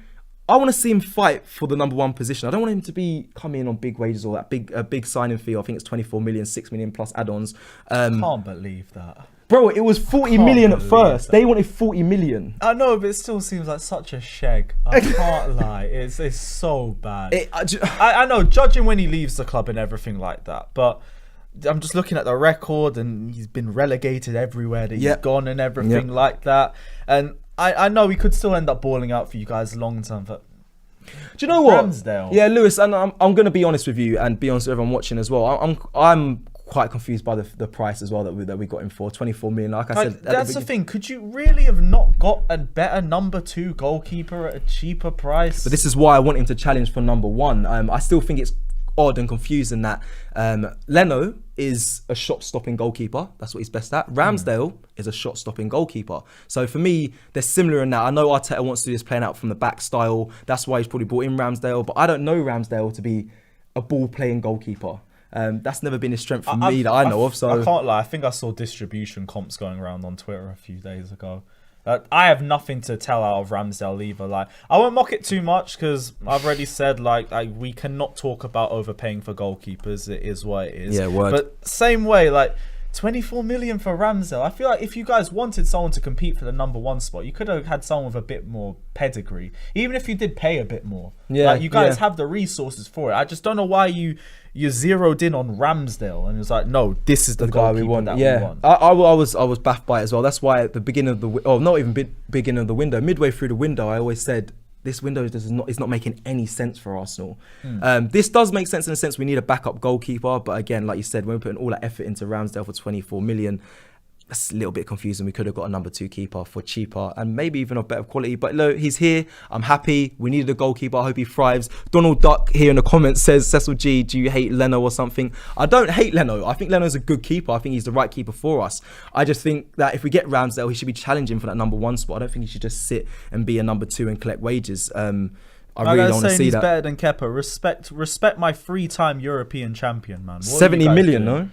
[SPEAKER 1] I want to see him fight for the number 1 position. I don't want him to be coming in on big wages or that big signing fee. I think it's 24 million, 6 million plus add-ons.
[SPEAKER 2] Can't believe that.
[SPEAKER 1] Bro, it was 40 million at first. They wanted 40 million.
[SPEAKER 2] I know, but it still seems like such a shag. I can't lie. It's so bad. I know, judging when he leaves the club and everything like that, but I'm just looking at the record and he's been relegated everywhere that he's gone and everything like that. And I know he could still end up balling out for you guys long term, but
[SPEAKER 1] do you know what?
[SPEAKER 2] Ramsdale.
[SPEAKER 1] Yeah, Lewis, and I'm going to be honest with you and be honest with everyone watching as well. I'm quite confused by the price as well that we got him for 24 million. Like I said,
[SPEAKER 2] that's the thing. Could you really have not got a better number 2 goalkeeper at a cheaper price?
[SPEAKER 1] But this is why I want him to challenge for number 1. I still think it's odd and confusing that Leno is a shot-stopping goalkeeper. That's what he's best at. Ramsdale is a shot-stopping goalkeeper. So for me, they're similar in that. I know Arteta wants to do this playing out from the back style. That's why he's probably brought in Ramsdale. But I don't know Ramsdale to be a ball-playing goalkeeper. That's never been his strength for me that I know of. So
[SPEAKER 2] I can't lie. I think I saw distribution comps going around on Twitter a few days ago. I have nothing to tell out of Ramsdale either. Like, I won't mock it too much because I've already said like we cannot talk about overpaying for goalkeepers. It is what it is.
[SPEAKER 1] Yeah, word.
[SPEAKER 2] But same way, like 24 million for Ramsdale. I feel like if you guys wanted someone to compete for the number 1 spot, you could have had someone with a bit more pedigree. Even if you did pay a bit more.
[SPEAKER 1] Yeah,
[SPEAKER 2] like, you guys have the resources for it. I just don't know why you zeroed in on Ramsdale and it was like, no, this is the guy we want. We want.
[SPEAKER 1] I was baffed by it as well. That's why at the beginning of not even beginning of the window, midway through the window, I always said this window is not making any sense for Arsenal. This does make sense in the sense we need a backup goalkeeper, but again, like you said, when we're putting all that effort into Ramsdale for 24 million, that's a little bit confusing. We could have got a number 2 keeper for cheaper and maybe even of better quality. But look, he's here. I'm happy. We needed a goalkeeper. I hope he thrives. Donald Duck here in the comments says, Cecil G, do you hate Leno or something? I don't hate Leno. I think Leno's a good keeper. I think he's the right keeper for us. I just think that if we get Ramsdale, he should be challenging for that number 1 spot. I don't think he should just sit and be a number 2 and collect wages. I really don't want to see
[SPEAKER 2] he's
[SPEAKER 1] that.
[SPEAKER 2] Better than Kepa. Respect my 3-time European champion, man. What
[SPEAKER 1] 70 million, no?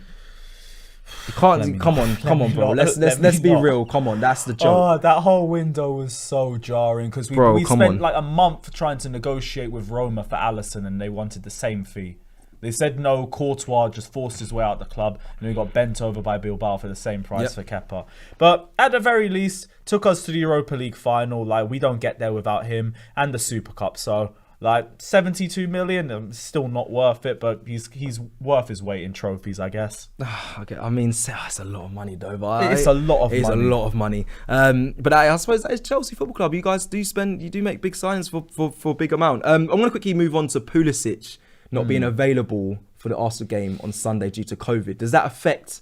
[SPEAKER 1] You can't. Come on, bro. Let's be real. Come on, that's the joke.
[SPEAKER 2] Oh, that whole window was so jarring because we spent like a month trying to negotiate with Roma for Alisson, and they wanted the same fee. They said no. Courtois just forced his way out the club, and we got bent over by Bilbao for the same price for Kepa. But at the very least, took us to the Europa League final. Like, we don't get there without him and the Super Cup. So, like, 72 million, still not worth it, but he's worth his weight in trophies, I guess.
[SPEAKER 1] Okay, I mean, it's a lot of money though, but
[SPEAKER 2] it's a lot of money.
[SPEAKER 1] It's a lot of money. But I suppose that is Chelsea Football Club. You guys do make big signings for a big amount. I'm going to quickly move on to Pulisic not being available for the Arsenal game on Sunday due to COVID. Does that affect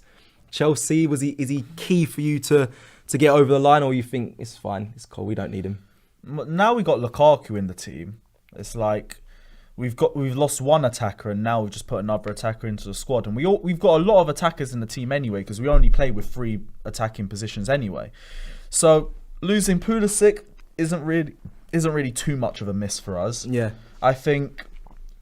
[SPEAKER 1] Chelsea? Is he key for you to get over the line, or you think it's fine, it's cool, we don't need him?
[SPEAKER 2] Now we got Lukaku in the team. It's like we've lost one attacker and now we've just put another attacker into the squad, and we've got a lot of attackers in the team anyway because we only play with 3 attacking positions anyway. So losing Pulisic isn't really too much of a miss for us.
[SPEAKER 1] Yeah,
[SPEAKER 2] I think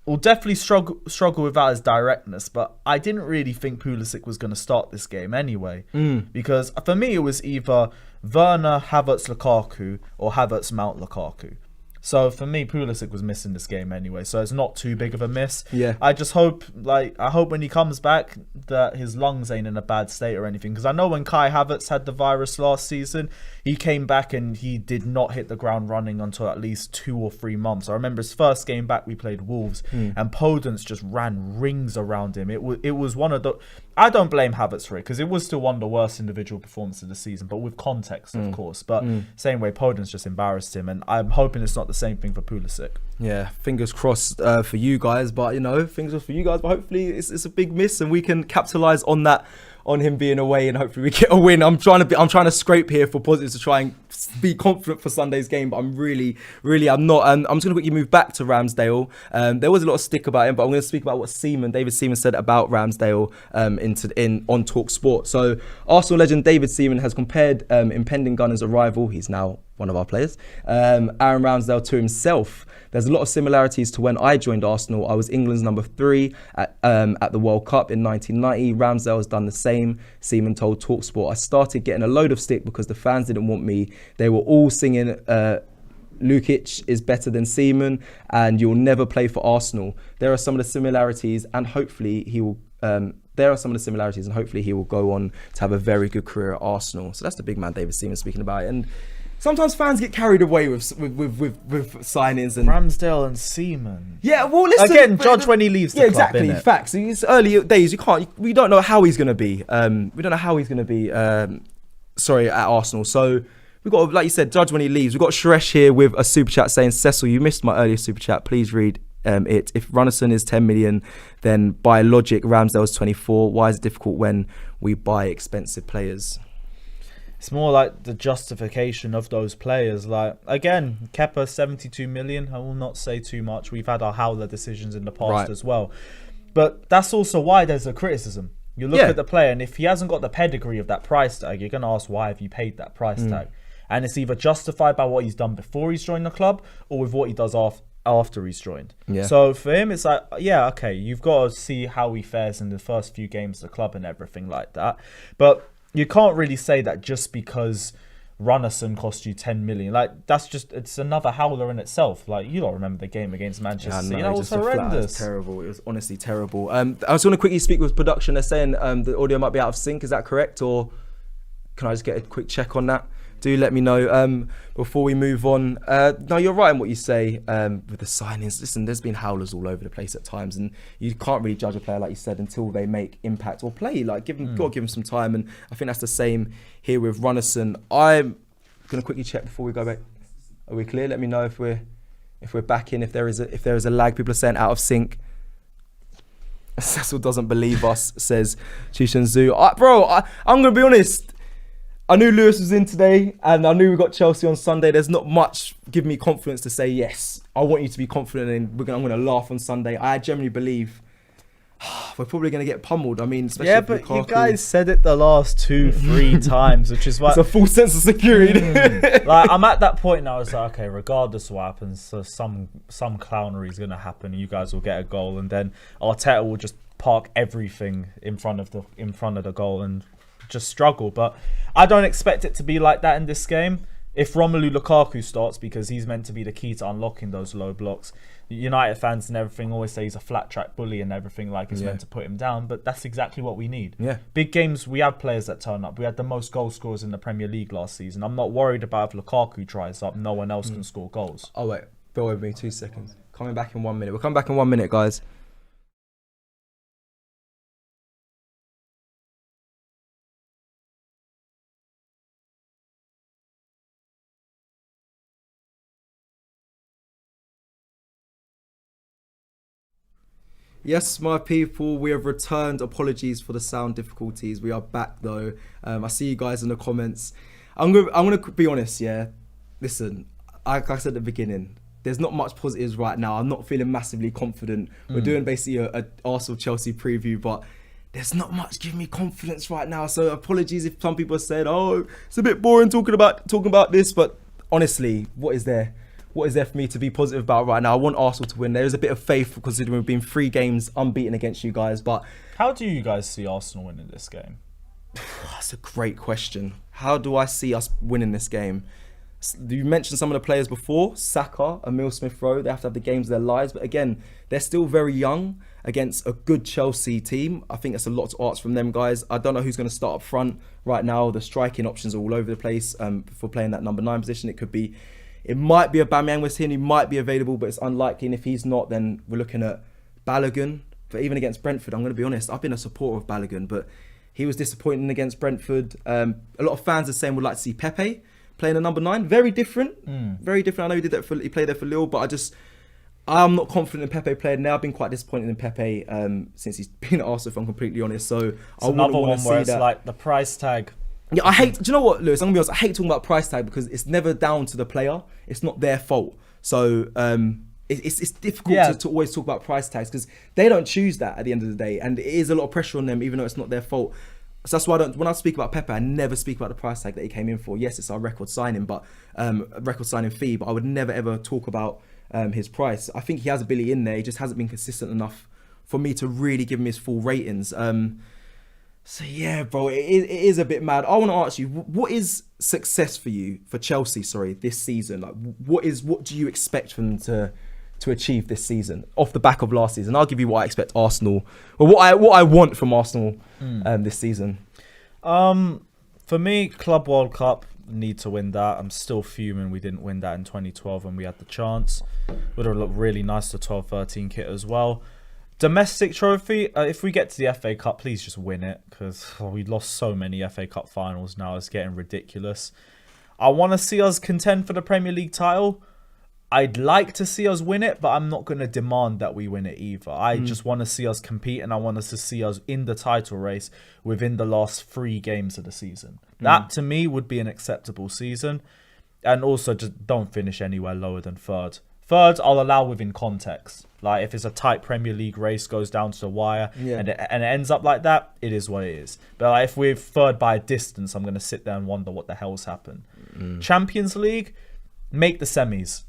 [SPEAKER 2] we'll definitely struggle without his directness, but I didn't really think Pulisic was going to start this game anyway because for me it was either Werner, Havertz, Lukaku or Havertz, Mount, Lukaku. So for me, Pulisic was missing this game anyway, so it's not too big of a miss.
[SPEAKER 1] Yeah.
[SPEAKER 2] I just hope, when he comes back that his lungs ain't in a bad state or anything. Because I know when Kai Havertz had the virus last season, he came back and he did not hit the ground running until at least 2 or 3 months. I remember his first game back, we played Wolves, and Podence just ran rings around him. It was one of the... I don't blame Havertz for it because it was still one of the worst individual performances of the season, but with context, of course. But same way, Podence just embarrassed him, and I'm hoping it's not the same thing for Pulisic.
[SPEAKER 1] Yeah, fingers crossed for you guys, but fingers crossed for you guys. But hopefully, it's a big miss, and we can capitalize on that, on him being away, and hopefully we get a win. I'm trying to scrape here for positives to try and be confident for Sunday's game, but I'm really I'm not. And I'm just going to quickly move back to Ramsdale. There was a lot of stick about him, but I'm going to speak about what David Seaman said about Ramsdale on Talk Sport. So Arsenal legend David Seaman has compared impending Gunners' arrival, he's now one of our players, Aaron Ramsdale, to himself. There's a lot of similarities to when I joined Arsenal. I was England's number 3 at the World Cup in 1990. Ramsdale has done the same, Seaman told TalkSport. I started getting a load of stick because the fans didn't want me. They were all singing Lukic is better than Seaman, and you'll never play for Arsenal. There are some of the similarities, and hopefully he will. Hopefully he will go on to have a very good career at Arsenal. So that's the big man David Seaman speaking about it. And sometimes fans get carried away with signings and
[SPEAKER 2] Ramsdale and Seaman.
[SPEAKER 1] Yeah, well, listen
[SPEAKER 2] again. Judge when he leaves the club.
[SPEAKER 1] Exactly.
[SPEAKER 2] Innit?
[SPEAKER 1] Facts. It's early days. We don't know how he's going to be. We don't know how he's going to be. At Arsenal. So we've got, like you said, judge when he leaves. We've got Suresh here with a super chat saying, Cecil, you missed my earlier super chat. Please read it. If Runnison is 10 million, then by logic, Ramsdale is 24. Why is it difficult when we buy expensive players?
[SPEAKER 2] It's more like the justification of those players. Like, again, Kepa, 72 million. I will not say too much. We've had our howler decisions in the past as well. But that's also why there's a criticism. You look at the player, and if he hasn't got the pedigree of that price tag, you're going to ask, why have you paid that price tag? And it's either justified by what he's done before he's joined the club or with what he does after he's joined. Yeah. So for him, it's like, yeah, okay, you've got to see how he fares in the first few games of the club and everything like that. But you can't really say that just because Runnison cost you 10 million. Like, that's just, it's another howler in itself. Like, you don't remember the game against Manchester City. That was horrendous.
[SPEAKER 1] It was terrible. It was honestly terrible. I was going to quickly speak with production. They're saying the audio might be out of sync. Is that correct? Or can I just get a quick check on that? Do let me know before we move on. No, you're right in what you say with the signings. Listen, there's been howlers all over the place at times, and you can't really judge a player, like you said, until they make impact or play. Like, got to give them some time, and I think that's the same here with Runnison. I'm gonna quickly check before we go back. Are we clear? Let me know if we're back in. If there is a lag, people are saying out of sync. Cecil doesn't believe us, says Chishan Zhu. I'm gonna be honest. I knew Lewis was in today, and I knew we got Chelsea on Sunday. There's not much giving me confidence to say, yes, I want you to be confident, and I'm going to laugh on Sunday. I generally believe we're probably going to get pummeled. I mean, especially
[SPEAKER 2] but Lukaku. You guys said it the last 2-3 times, which is why
[SPEAKER 1] it's a full sense of security.
[SPEAKER 2] Like, I'm at that point now. It's like, okay, regardless of what happens, so some clownery is going to happen, and you guys will get a goal, and then Arteta will just park everything in front of the goal and just struggle. But I don't expect it to be like that in this game. If Romelu Lukaku starts, because he's meant to be the key to unlocking those low blocks, United fans and everything always say he's a flat track bully and everything, like it's meant to put him down, but that's exactly what we need. Big games, we have players that turn up. We had the most goal scorers in the Premier League last season. I'm not worried about if Lukaku tries up, no one else can score goals.
[SPEAKER 1] Oh wait, bear with me 2 seconds. Coming back in 1 minute. We'll come back in 1 minute, guys. Yes, my people, we have returned. Apologies for the sound difficulties. We are back though. I see you guys in the comments. I'm gonna be honest, yeah. Listen, like I said at the beginning, there's not much positives right now. I'm not feeling massively confident. We're doing basically a Arsenal-Chelsea preview, but there's not much giving me confidence right now. So apologies if some people said, oh, it's a bit boring talking about this, but honestly, what is there? What is there for me to be positive about right now? I want Arsenal to win. There is a bit of faith considering we've been 3 games unbeaten against you guys. But
[SPEAKER 2] how do you guys see Arsenal winning this game?
[SPEAKER 1] That's a great question. How do I see us winning this game? You mentioned some of the players before. Saka, Emile Smith-Rowe, they have to have the games of their lives. But again, they're still very young against a good Chelsea team. I think that's a lot to ask from them guys. I don't know who's going to start up front right now. The striking options are all over the place for playing that number 9 position. It might be Aubameyang with him. He might be available, but it's unlikely. And if he's not, then we're looking at Balogun. But even against Brentford, I'm going to be honest, I've been a supporter of Balogun, but he was disappointing against Brentford. A lot of fans are saying would like to see Pepe playing a number 9. Very different. Very different. I know he played there for Lille, but I'm not confident in Pepe playing now. I've been quite disappointed in Pepe since he's been at Arsenal, if I'm completely honest. So
[SPEAKER 2] it's another one where it's like the price tag.
[SPEAKER 1] Yeah, I hate. Do you know what, Lewis? I'm gonna be honest. I hate talking about price tag because it's never down to the player. It's not their fault. So it's difficult to always talk about price tags because they don't choose that at the end of the day, and it is a lot of pressure on them, even though it's not their fault. So that's why when I speak about Pepe, I never speak about the price tag that he came in for. Yes, it's our record signing, but record signing fee. But I would never ever talk about his price. I think he has ability in there. He just hasn't been consistent enough for me to really give him his full ratings. So yeah, bro, it is a bit mad. I want to ask you, what is success for you, for Chelsea? Sorry, this season. Like, what do you expect from them to achieve this season off the back of last season? I'll give you what I expect Arsenal, or what I want from Arsenal this season.
[SPEAKER 2] For me, Club World Cup, need to win that. I'm still fuming we didn't win that in 2012 when we had the chance. Would have looked really nice, the 12-13 kit as well. Domestic trophy, if we get to the FA Cup, please just win it, because we lost so many FA Cup finals now. It's getting ridiculous. I want to see us contend for the Premier League title. I'd like to see us win it, but I'm not going to demand that we win it either. I just want to see us compete, and I want us to see us in the title race within the last 3 games of the season. That, to me, would be an acceptable season. And also, just don't finish anywhere lower than 3rd. 3rd, I'll allow within context. Like, if it's a tight Premier League race, goes down to the wire, and it ends up like that, it is what it is. But like, if we're 3rd by a distance, I'm going to sit there and wonder what the hell's happened. Champions League, make the semis.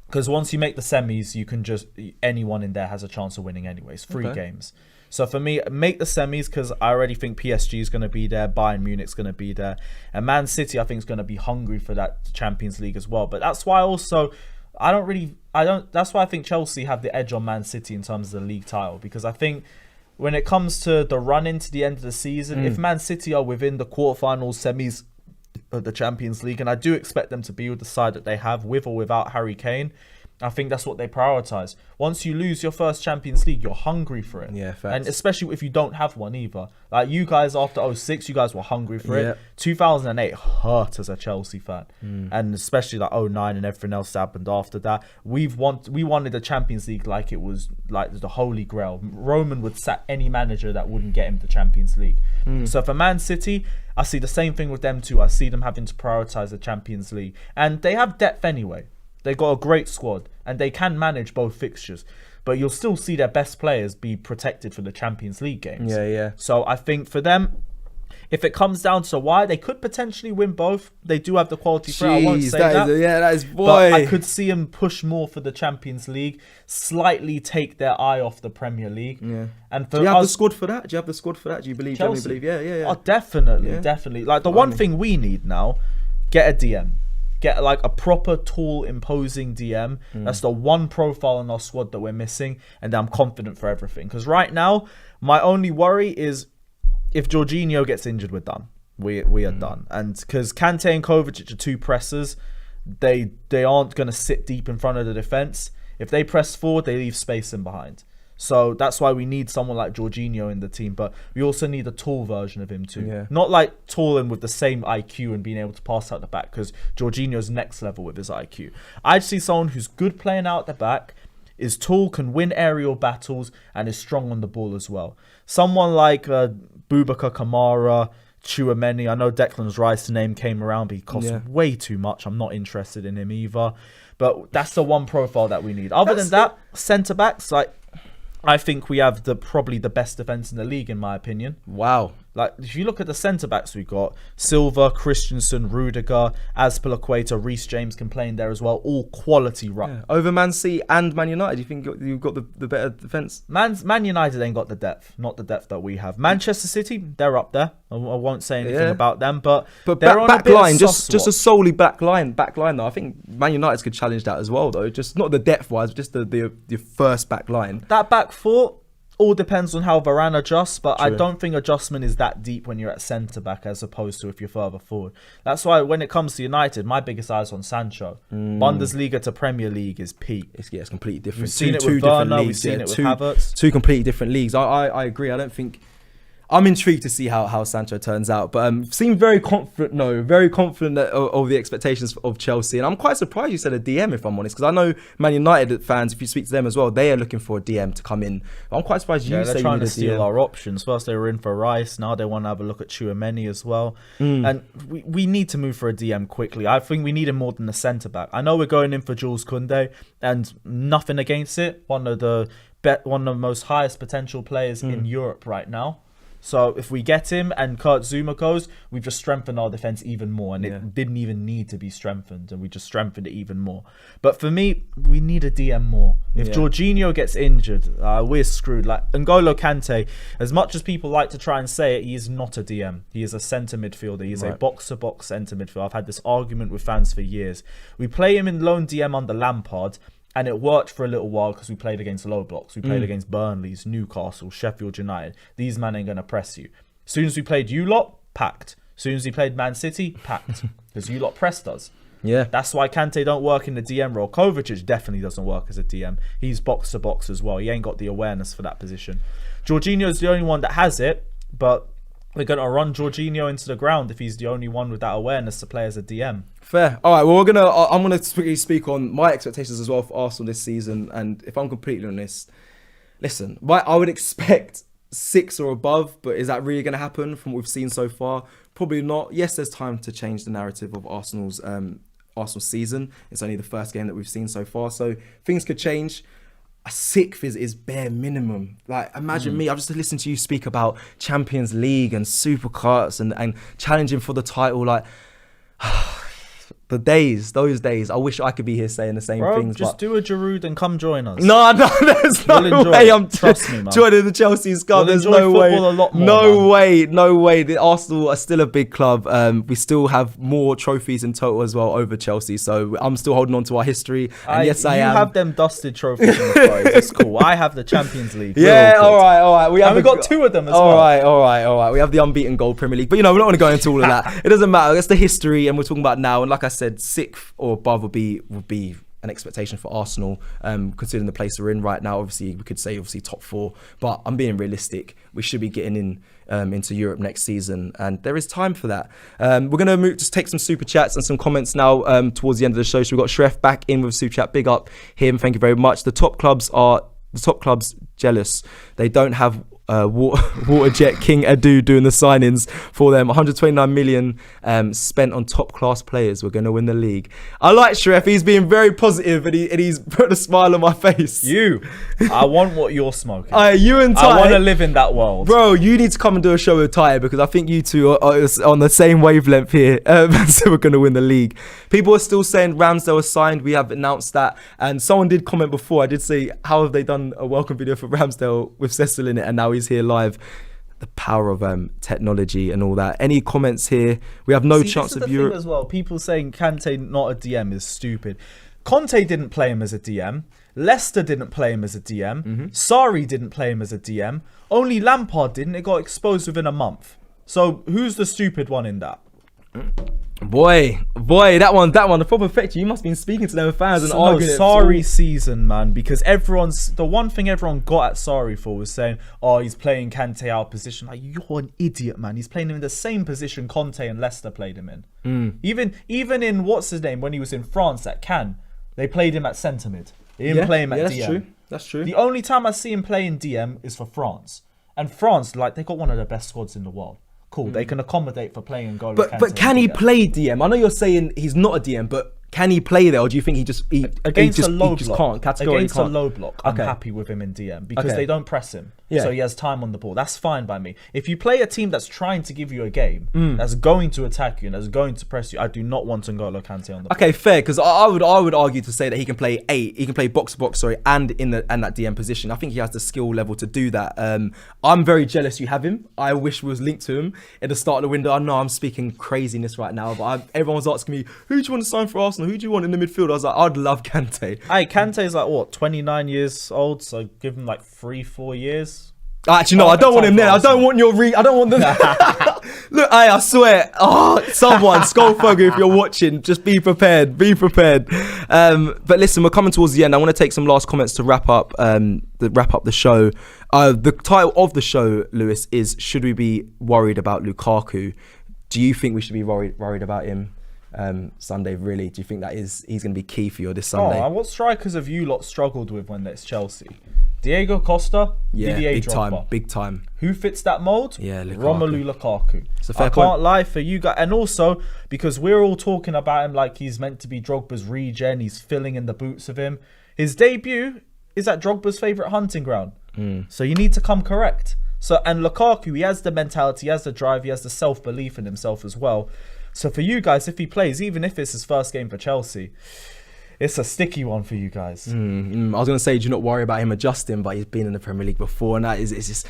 [SPEAKER 2] Because once you make the semis, you can just... anyone in there has a chance of winning anyways. 3 games. So for me, make the semis, because I already think PSG is going to be there. Bayern Munich's going to be there. And Man City, I think, is going to be hungry for that Champions League as well. But that's why also... that's why I think Chelsea have the edge on Man City in terms of the league title. Because I think when it comes to the run into the end of the season, if Man City are within the quarterfinals, semis of the Champions League, and I do expect them to be with the side that they have, with or without Harry Kane, I think that's what they prioritise. Once you lose your first Champions League, you're hungry for it.
[SPEAKER 1] Yeah, facts.
[SPEAKER 2] And especially if you don't have one either. Like, you guys after 06, you guys were hungry for it. 2008 hurt as a Chelsea fan. And especially like 09 and everything else that happened after that. We wanted the Champions League like it was like the Holy Grail. Roman would sack any manager that wouldn't get him the Champions League. So for Man City, I see the same thing with them too. I see them having to prioritise the Champions League. And they have depth anyway. They got a great squad and they can manage both fixtures, but you'll still see their best players be protected for the Champions League games. So I think for them, if it comes down to why, they could potentially win both. They do have the quality for it. I won't say that.
[SPEAKER 1] That is boy.
[SPEAKER 2] But I could see them push more for the Champions League, slightly take their eye off the Premier League. And for
[SPEAKER 1] do you have the squad for that? Do you believe?
[SPEAKER 2] Chelsea?
[SPEAKER 1] Yeah.
[SPEAKER 2] Oh, definitely. Like the one thing we need now, get a DM. Get like a proper, tall, imposing DM. That's the one profile in our squad that we're missing, and I'm confident for everything. Because right now, my only worry is if Jorginho gets injured, we're done. We are done. And because Kante and Kovacic are 2 pressers, they aren't going to sit deep in front of the defense. If they press forward, they leave space in behind. So that's why we need someone like Jorginho in the team, but we also need a tall version of him too. Not like tall and with the same IQ and being able to pass out the back, because Jorginho's next level with his IQ. I'd see someone who's good playing out the back, is tall, can win aerial battles, and is strong on the ball as well. Someone like Boubacar Kamara, Tchouaméni. I know Declan Rice's name came around, but he costs way too much. I'm not interested in him either. But that's the one profile that we need. Other than that, centre-backs, like... I think we have probably the best defence in the league, in my opinion.
[SPEAKER 1] Wow.
[SPEAKER 2] Like, if you look at the centre-backs we got, Silva, Christensen, Rudiger, Azpilicueta, Reece James can play in there as well. All quality ruck.
[SPEAKER 1] Over Man City and Man United, do you think you've got the better defence?
[SPEAKER 2] Man United ain't got the depth. Not the depth that we have. Manchester City, they're up there. I won't say anything about them, but they're on
[SPEAKER 1] back
[SPEAKER 2] a
[SPEAKER 1] line, just a solely back line though. I think Man United could challenge that as well though. Just not the depth-wise, just the first back line.
[SPEAKER 2] That back four... all depends on how Varane adjusts, but I don't think adjustment is that deep when you're at centre-back as opposed to if you're further forward. That's why when it comes to United, my biggest eye is on Sancho. Bundesliga to Premier League is peak.
[SPEAKER 1] It's completely different.
[SPEAKER 2] We've seen it with Werner, we've seen it with Havertz.
[SPEAKER 1] 2 completely different leagues. I agree. I don't think... I'm intrigued to see how Sancho turns out, but seem very confident of the expectations of Chelsea, and I'm quite surprised you said a DM, if I'm honest, because I know Man United fans, if you speak to them as well, they are looking for a DM to come in. I'm quite surprised you say
[SPEAKER 2] they're trying to steal
[SPEAKER 1] DM.
[SPEAKER 2] our options. First they were in for Rice, now they want to have a look at Tchouaméni as well, and we need to move for a DM quickly. I think we need him more than a centre back. I know we're going in for Jules Koundé, and nothing against it. One of the most highest potential players in Europe right now. So if we get him and Kurt Zuma goes, we've just strengthened our defense even more, and it didn't even need to be strengthened, and we just strengthened it even more. But for me, we need a DM more. If Jorginho gets injured, we're screwed. Like N'Golo Kante, as much as people like to try and say it, he is not a DM. He is a centre midfielder. He is a box-to-box centre midfielder. I've had this argument with fans for years. We play him in lone DM under Lampard, and it worked for a little while because we played against low blocks. We played against Burnley's, Newcastle, Sheffield United. These men ain't going to press you. As soon as we played you lot, packed. As soon as we played Man City, packed. Because you lot pressed us.
[SPEAKER 1] Yeah.
[SPEAKER 2] That's why Kante don't work in the DM role. Kovacic definitely doesn't work as a DM. He's box to box as well. He ain't got the awareness for that position. Jorginho's the only one that has it, but we're going to run Jorginho into the ground if he's the only one with that awareness to play as a DM.
[SPEAKER 1] Fair. All right. Well, I'm gonna speak on my expectations as well for Arsenal this season. And if I'm completely honest, listen, I would expect 6 or above, but is that really going to happen from what we've seen so far? Probably not. Yes, there's time to change the narrative of Arsenal's season. It's only the first game that we've seen so far, so things could change. A 6th is bare minimum. Like, imagine me. I've just listened to you speak about Champions League and Super Cups and challenging for the title. Like, those days, I wish I could be here saying the same things.
[SPEAKER 2] Just do a Giroud and come join us.
[SPEAKER 1] No, there's no way I'm
[SPEAKER 2] Trust me, man.
[SPEAKER 1] joining the Chelsea squad. There's no way.
[SPEAKER 2] A lot more,
[SPEAKER 1] no way. The Arsenal are still a big club. We still have more trophies in total as well over Chelsea. So I'm still holding on to our history. And yes, I am.
[SPEAKER 2] You have them dusted trophies in the photos. It's cool. I have the Champions League.
[SPEAKER 1] Yeah, all right. We
[SPEAKER 2] got 2 of them as well.
[SPEAKER 1] All right. We have the unbeaten goal Premier League. But, we're not going to go into all of that. It doesn't matter. That's the history, and we're talking about now. And like I said, 6th or above would be an expectation for Arsenal, considering the place we're in right now. Obviously, we could say top 4, but I'm being realistic. We should be getting into Europe next season, and there is time for that. We're going to just take some super chats and some comments now towards the end of the show. So we've got Shref back in with super chat. Big up him. Thank you very much. The top clubs jealous. They don't have Waterjet King Edu doing the signings for them. 129 million spent on top class players. We're going to win the league. I like Shref. He's being very positive, and he's put a smile on my face.
[SPEAKER 2] I want what you're smoking.
[SPEAKER 1] You and Ty,
[SPEAKER 2] I want to live in that world,
[SPEAKER 1] bro. You need to come and do a show with Ty, because I think you two are on the same wavelength here. So we're going to win the league. People are still saying Ramsdale was signed. We have announced that, and someone did comment before. I did say, how have they done a welcome video for Ramsdale with Cecil in it, and now he's here live. The power of technology and all that. Any comments here? We have no chance of Europe
[SPEAKER 2] as well. People saying Kante not a DM is stupid. Conte didn't play him as a DM. Leicester didn't play him as a DM. Sarri didn't play him as a DM. Only Lampard didn't. It got exposed within a month. So who's the stupid one in that?
[SPEAKER 1] Boy, that one, the proper effect. You must have been speaking to them fans and arguing.
[SPEAKER 2] Sarri season, man, because the one thing everyone got at Sarri for was saying, oh, he's playing Kante out of position. Like, you're an idiot, man. He's playing him in the same position Conte and Leicester played him in. Even in what's his name when he was in France at Cannes, they played him at centre mid. They didn't play him at DM.
[SPEAKER 1] That's true.
[SPEAKER 2] The only time I see him play in DM is for France, and France, they got one of the best squads in the world. Cool, they can accommodate for playing N'Golo Kante.
[SPEAKER 1] But can he play DM? I know you're saying he's not a DM, but can he play there, or do you think he just can't?
[SPEAKER 2] Against a low block, I'm happy with him in DM because they don't press him, so he has time on the ball. That's fine by me. If you play a team that's trying to give you a game, that's going to attack you and that's going to press you, I do not want N'Golo Kante on the ball.
[SPEAKER 1] Okay, fair, because I would argue to say that he can play he can play box to box, and in that DM position. I think he has the skill level to do that. I'm very jealous you have him. I wish we was linked to him at the start of the window. I know I'm speaking craziness right now, but everyone was asking me, who do you want to sign for Arsenal? Who do you want in the midfield? I was like, I'd love Kante.
[SPEAKER 2] Hey, Kante's 29 years old, so give him 3-4 years.
[SPEAKER 1] Actually, no, I don't want him there. I don't want I don't want them. Look, I swear. Someone, Skullfugger, if you're watching, just be prepared. Be prepared. But listen, we're coming towards the end. I want to take some last comments to wrap up the show. The title of the show, Lewis, is "Should we be worried about Lukaku?" Do you think we should be worried about him Sunday? Really? Do you think he's going to be key for you this Sunday?
[SPEAKER 2] What strikers have you lot struggled with when it's Chelsea? Diego Costa, Didier Drogba.
[SPEAKER 1] Big time.
[SPEAKER 2] Who fits that mold?
[SPEAKER 1] Yeah, Lukaku.
[SPEAKER 2] Romelu Lukaku.
[SPEAKER 1] It's a fair
[SPEAKER 2] I
[SPEAKER 1] point.
[SPEAKER 2] can't lie for you guys. And also, because we're all talking about him like he's meant to be Drogba's regen, he's filling in the boots of him. His debut is at Drogba's favourite hunting ground. So you need to come correct. So, and Lukaku, he has the mentality, he has the drive, he has the self-belief in himself as well. So for you guys, if he plays, even if it's his first game for Chelsea, it's a sticky one for you guys.
[SPEAKER 1] I was going to say, do not worry about him adjusting, but he's been in the Premier League before, and it's just...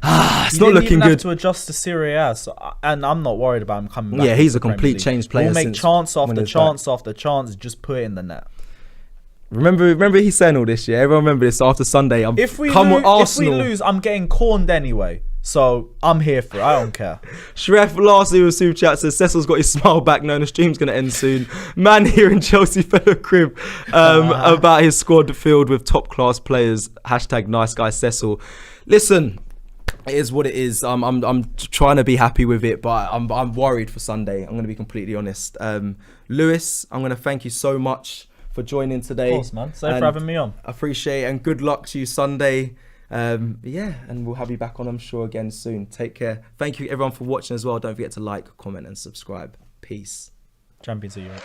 [SPEAKER 1] it's not looking good.
[SPEAKER 2] Have to adjust to Serie A, and I'm not worried about him coming back.
[SPEAKER 1] Yeah, he's a complete changed player.
[SPEAKER 2] We'll make chance after chance after chance, just put it in the net.
[SPEAKER 1] Remember he's saying all this, yeah? Everyone remember this after Sunday.
[SPEAKER 2] If we lose, I'm getting corned anyway. So I'm here for it. I don't care.
[SPEAKER 1] Shref lastly with super chat says Cecil's got his smile back now and the stream's going to end soon. Man here in Chelsea fellow crib about his squad filled with top class players. Hashtag nice guy Cecil. Listen, it is what it is. I'm trying to be happy with it, but I'm worried for Sunday. I'm going to be completely honest. Lewis, I'm going to thank you so much for joining today.
[SPEAKER 2] Of course, man. Thanks for having me on.
[SPEAKER 1] I appreciate it, and good luck to you Sunday. And we'll have you back on, I'm sure, again soon. Take care. Thank you everyone for watching as well. Don't forget to like, comment and subscribe. Peace.
[SPEAKER 2] Champions of Europe.